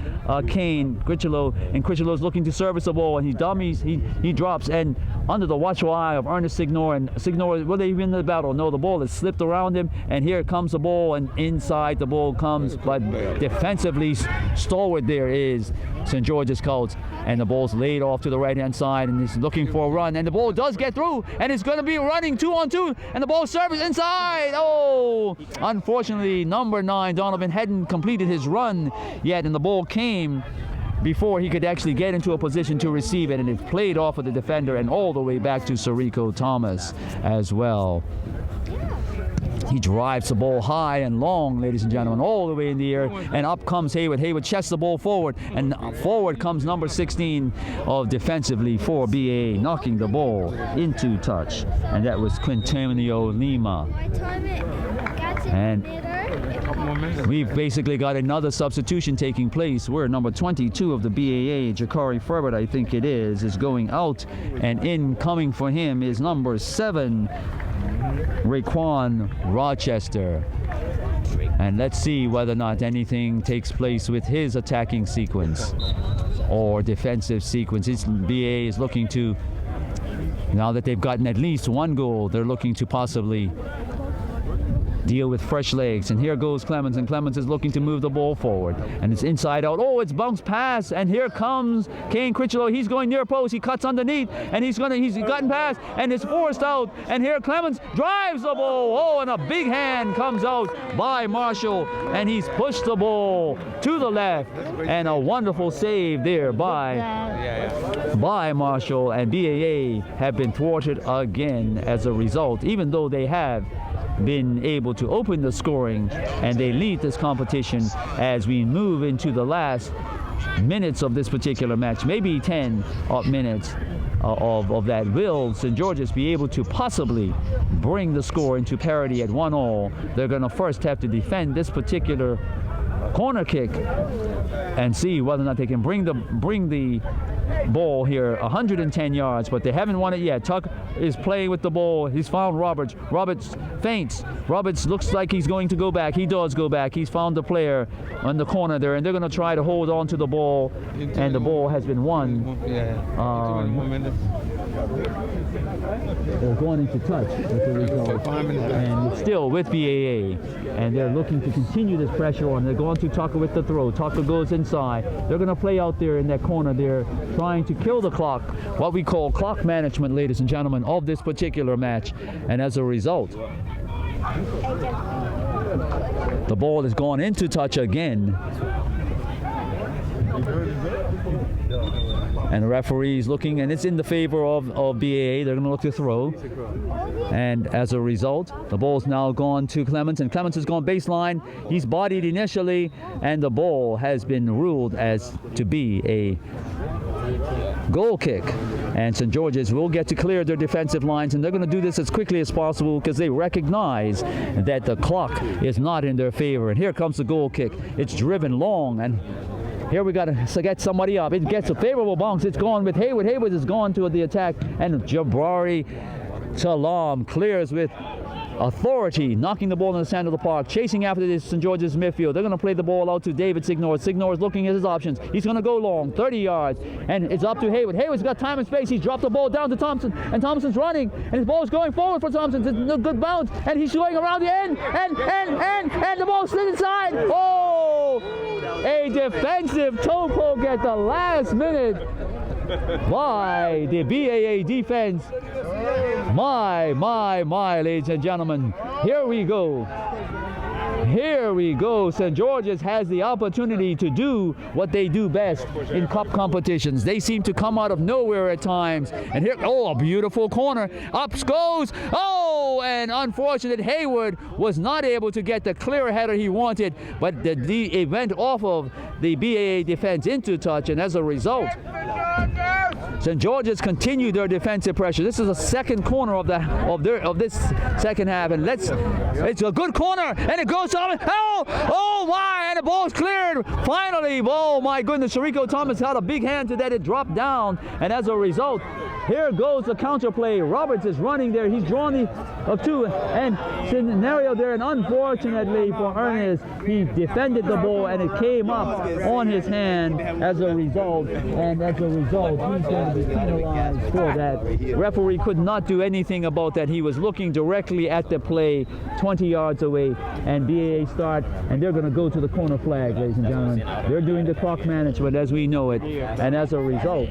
Kane, Critchlow, and Critchlow's looking to service the ball, and he dummies, he drops, and under the watchful eye of Ernest Signor, and Signor, will they win the battle? No, the ball has slipped around him, and here comes the ball, and inside the ball comes, but defensively stalwart there is St. George's Colts, and the ball's laid off to the right-hand side, and he's looking for a run, and the ball does get through, and it's going to be running 2-on-2, and the ball serves inside. Oh, unfortunately, number 9, Donovan, hadn't completed his run yet, and the ball came before he could actually get into a position to receive it, and it played off of the defender and all the way back to Sirico Thomas as well. He drives the ball high and long, ladies and gentlemen, all the way in the air, and up comes Hayward. Hayward chests the ball forward, and forward comes number 16 of defensively for BAA, knocking the ball into touch, and that was Quintonio Lima. And we've basically got another substitution taking place where number 22 of the BAA, Jakari Ferbert, I think it is going out, and incoming for him is number 7, Raekwon Rochester. And let's see whether or not anything takes place with his attacking sequence or defensive sequence. BAA is looking to, now that they've gotten at least one goal, they're looking to possibly deal with fresh legs. And here goes Clemens, and Clemens is looking to move the ball forward, and it's inside out. Oh, it's bounced pass, and here comes Kane Critchlow. He's going near post, he cuts underneath, and he's gotten past, and it's forced out, and here Clemens drives the ball. Oh, and a big hand comes out by Marshall, and he's pushed the ball to the left, and a wonderful save there by Marshall, and BAA have been thwarted again as a result, even though they have been able to open the scoring, and they lead this competition as we move into the last minutes of this particular match, maybe 10 minutes of that. Will St. George's be able to possibly bring the score into parity at 1-1? They're going to first have to defend this particular corner kick and see whether or not they can bring the ball here 110 yards, but they haven't won it yet. Tuck is playing with the ball. He's found Roberts. Roberts feints. Roberts looks like he's going to go back. He does go back. He's found the player on the corner there, and they're going to try to hold on to the ball, and the ball has been won. They're going into touch as a result, and it's still with BAA, and they're looking to continue this pressure on. They're going to Tucker with the throw. Tucker goes inside. They're going to play out there in that corner there, trying to kill the clock, what we call clock management, ladies and gentlemen, of this particular match. And as a result, the ball has gone into touch again. And the referee's looking, and it's in the favor of BAA. They're going to look to throw. And as a result, the ball's now gone to Clemens, and Clemens has gone baseline. He's bodied initially, and the ball has been ruled as to be a goal kick. And St. George's will get to clear their defensive lines, and they're going to do this as quickly as possible because they recognize that the clock is not in their favor. And here comes the goal kick. It's driven long, and here we got to get somebody up. It gets a favorable bounce. It's gone with Hayward. Hayward has gone to the attack, and Jibri Salaam clears with authority, knocking the ball in the center of the park, chasing after this St. George's midfield. They're going to play the ball out to David Signor. Signor is looking at his options. He's going to go long, 30 yards, and it's up to Hayward. Hayward's got time and space. He's dropped the ball down to Thompson, and Thompson's running, and his ball is going forward for Thompson. It's a good bounce, and he's going around the end, and the ball slid inside. Oh, a defensive toe poke at the last minute by the BAA defense. My, ladies and gentlemen, here we go. Here we go. St. George's has the opportunity to do what they do best in cup competitions. They seem to come out of nowhere at times. And here, oh, a beautiful corner. Up goes. Oh, and unfortunate Hayward was not able to get the clear header he wanted, but it went off of the BAA defense into touch, and as a result, St. George's continued their defensive pressure. This is the second corner of this second half, and it's a good corner, and it goes on. Oh my! And the ball's cleared. Finally, oh my goodness! Jibri Thomas had a big hand to that. It dropped down, and as a result, here goes the counterplay. Roberts is running there. He's drawn the two, and scenario there, and unfortunately for Ernest, he defended the ball, and it came up on his hand as a result, and as a result, he's going to be penalized for that. Referee could not do anything about that. He was looking directly at the play 20 yards away, and BAA start, and they're going to go to the corner flag, ladies and gentlemen. They're doing the clock management as we know it, and as a result,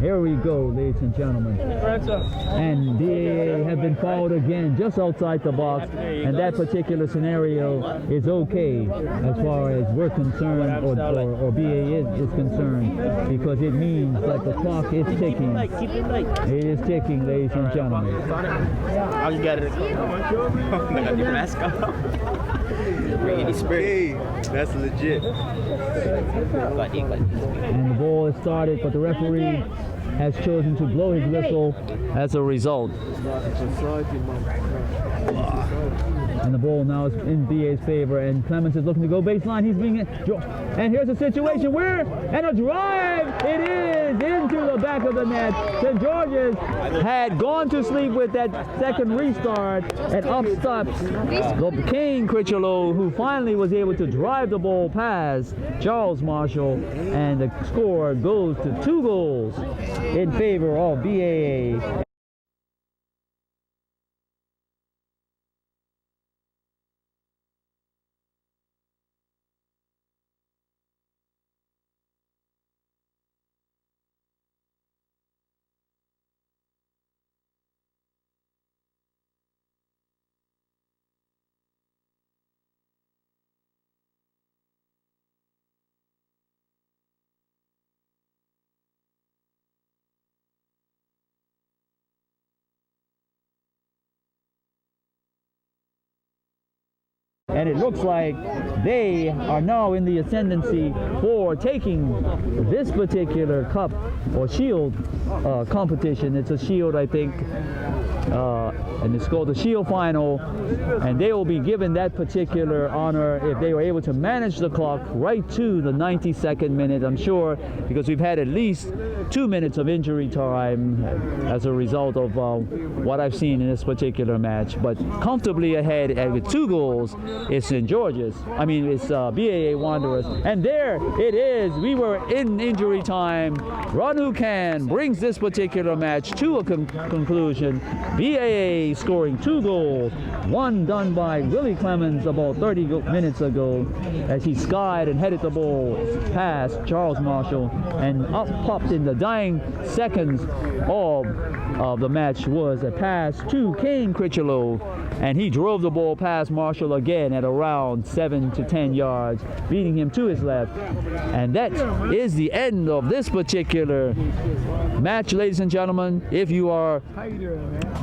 here we go, ladies and gentlemen. And BAA have been fouled again just outside the box, and that particular scenario is okay as far as we're concerned, or BAA is concerned, because it means that the clock is ticking. It is ticking, ladies and gentlemen. I just got it. Hey, that's legit. And the ball is started, but the referee has chosen to blow his whistle as a result. And the ball now is in BA's favor, and Clemens is looking to go baseline. He's being, and here's a situation where, and a drive, it is into the back of the net. St. George's had gone to sleep with that second restart, and up steps the Kane Critchlow, who finally was able to drive the ball past Charles Marshall, and the score goes to 2 goals in favor of BAA. And it looks like they are now in the ascendancy for taking this particular cup or shield competition. It's a shield, I think, and it's called the Shield Final, and they will be given that particular honor if they were able to manage the clock right to the 92nd minute, I'm sure, because we've had at least 2 minutes of injury time as a result of what I've seen in this particular match. But comfortably ahead with 2 goals is St. George's. I mean, it's BAA Wanderers. And there it is. We were in injury time. Ranu Khan brings this particular match to a conclusion. BAA scoring 2 goals, one done by Willie Clemens about 30 minutes ago as he skied and headed the ball past Charles Marshall, and up popped in the dying seconds of the match was a pass to Kane Critchlow, and he drove the ball past Marshall again at around 7 to 10 yards, beating him to his left. And that is the end of this particular match, ladies and gentlemen. If you are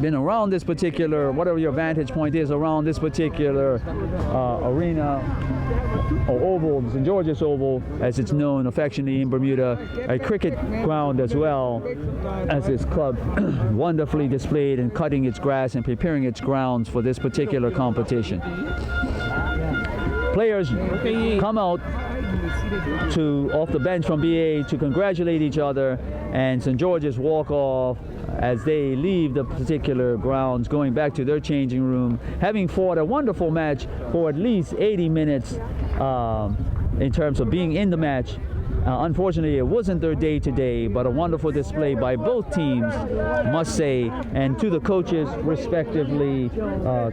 been around this particular, whatever your vantage point is around this particular arena or oval, St. George's Oval, as it's known affectionately in Bermuda, a cricket ground as well, as this club wonderfully displayed and cutting its grass and preparing its grounds for this particular competition. Players come out off the bench from BA to congratulate each other, and St. George's walk off as they leave the particular grounds, going back to their changing room, having fought a wonderful match for at least 80 minutes in terms of being in the match. Unfortunately, it wasn't their day today, but a wonderful display by both teams, must say. And to the coaches, respectively,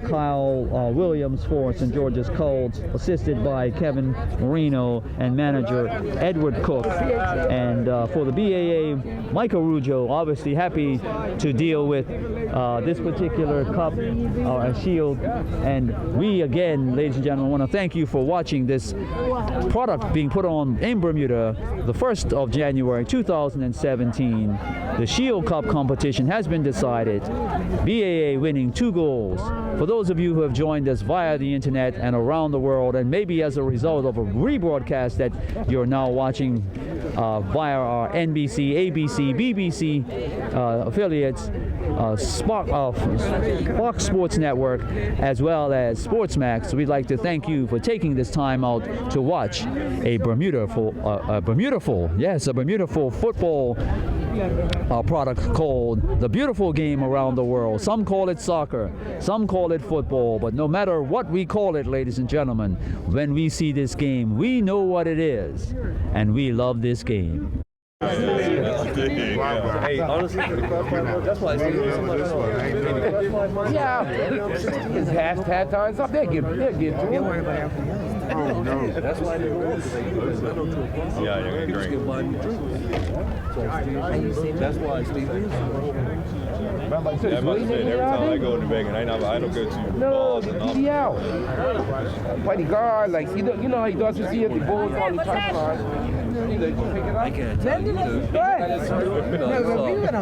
Kyle Williams for St. George's Colts, assisted by Kevin Marino, and manager Edward Cook. And for the BAA, Mike Arujo, obviously happy to deal with this particular cup or shield. And we, again, ladies and gentlemen, want to thank you for watching this product being put on in Bermuda the 1st of January 2017, the Shield Cup competition has been decided. BAA winning 2 goals. For those of you who have joined us via the internet and around the world, and maybe as a result of a rebroadcast that you're now watching via our NBC, ABC, BBC affiliates, Fox Sports Network, as well as Sportsmax, we'd like to thank you for taking this time out to watch a Bermudaful football product called The Beautiful Game Around the World. Some call it soccer, some call it football, but no matter what we call it, ladies and gentlemen, when we see this game, we know what it is, and we love this game. Hey, honestly, that's why I say it's half time's up. They'll get to it. oh, no. That's why they won. Yeah, you're great. That's why Steve. Yeah, I'm about to say, every time I go in the Vegas, I don't go to balls and all. Play the guard, like, you know how he does to see if the ball's on the touchline. You pick it up. I can't tell you.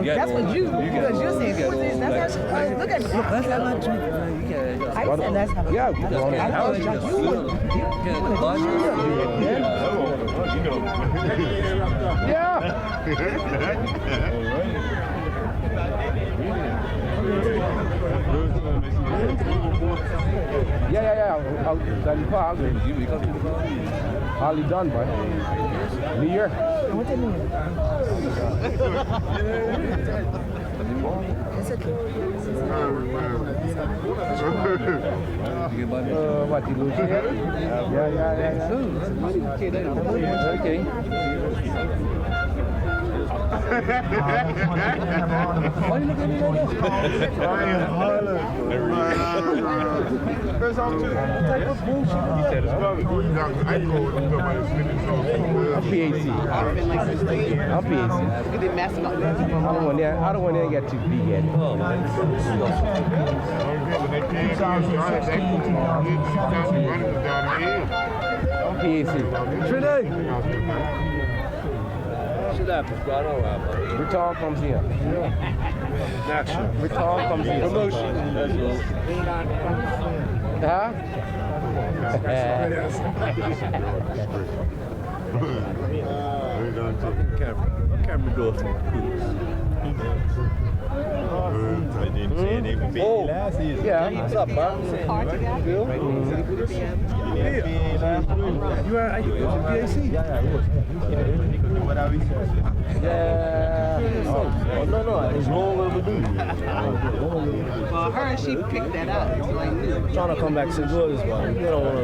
That's what you, because you're saying, that's how, look at me. That's how much. I said that's how much. Yeah. Hardly done, but New Year. What did it mean? What, you lose? Yeah. Okay. Why you looking at me like First off, too. Type of bullshit. I'm PAC. I don't want to get too big at it. I'm PAC. Trinity. Shut up, it's got all right, buddy. Return comes here. Action. Return comes here. Promotion. Huh? Camera door for yeah, what's up, man? You are at BAC? Yeah. Oh, no, it's long overdue. Well, her and she picked that up. Trying to come back to St.Georges, but you don't want to,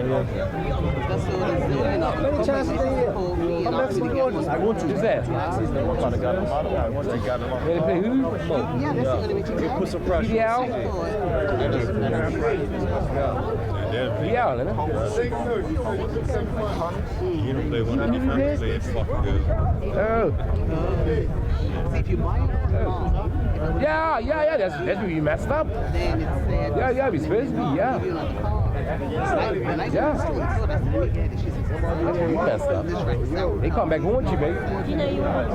That's what it's doing. Let me chance to come back to St.Georges. I want to. Who's that? I want to get him out. I want to get him out. Ready to play who? Yeah, that's what it makes you Put some pressure. Yeah, out. yeah, isn't it? You don't play one of the defense, play it fucking good. Oh. See if you mind. Yeah, that's where you messed up. Then it's sad. Yeah, he's supposed to be, yeah. You messed up. They come back and want you, baby. You know you are.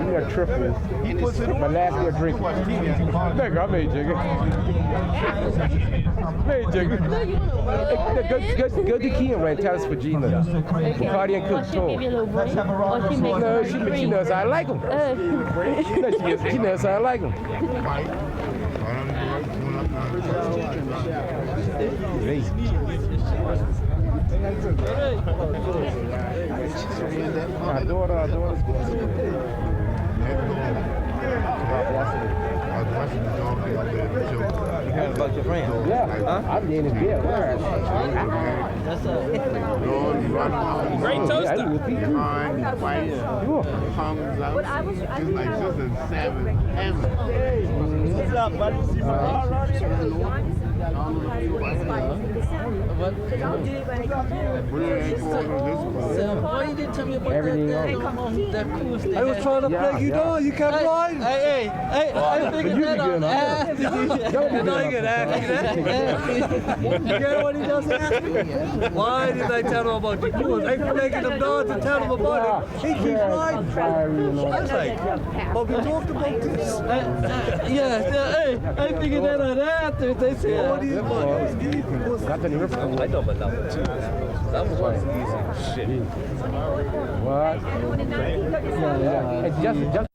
You got triple. My last year drinking. Nigga, I made jigger. Go to Key and rent. Tell us for Gina. Bacardi and Cook. No, she knows I like them. She knows I like them. About your friend? Yeah, I'm in his beer. That's great toaster. What's up, buddy? Why you didn't tell me about Everything that cruise thing? I was trying to play you down. You kept lying. Hey, I figured that out. Don't be good. ask you that? You hear what he just asked me? Why did I tell him about the cool? I making him down to tell him about it. He keeps lying. I was like, but we talked about this. Hey, I figured that out after. They said, what do you want? I know about that one too. That was one easy shit. What? Yeah. Just